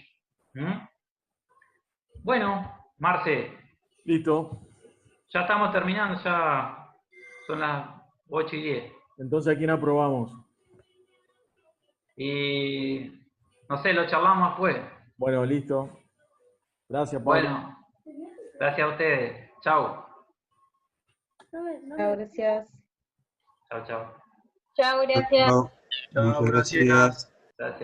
Bueno, Marce. Listo. Ya estamos terminando, ya son las 8:10. Entonces, ¿a quién aprobamos? Y no sé, lo charlamos después. Bueno, listo. Gracias, Pablo. Bueno, gracias a ustedes. Chau. Chao, gracias. Chau, chau. Chao, gracias. Muchas gracias. Gracias.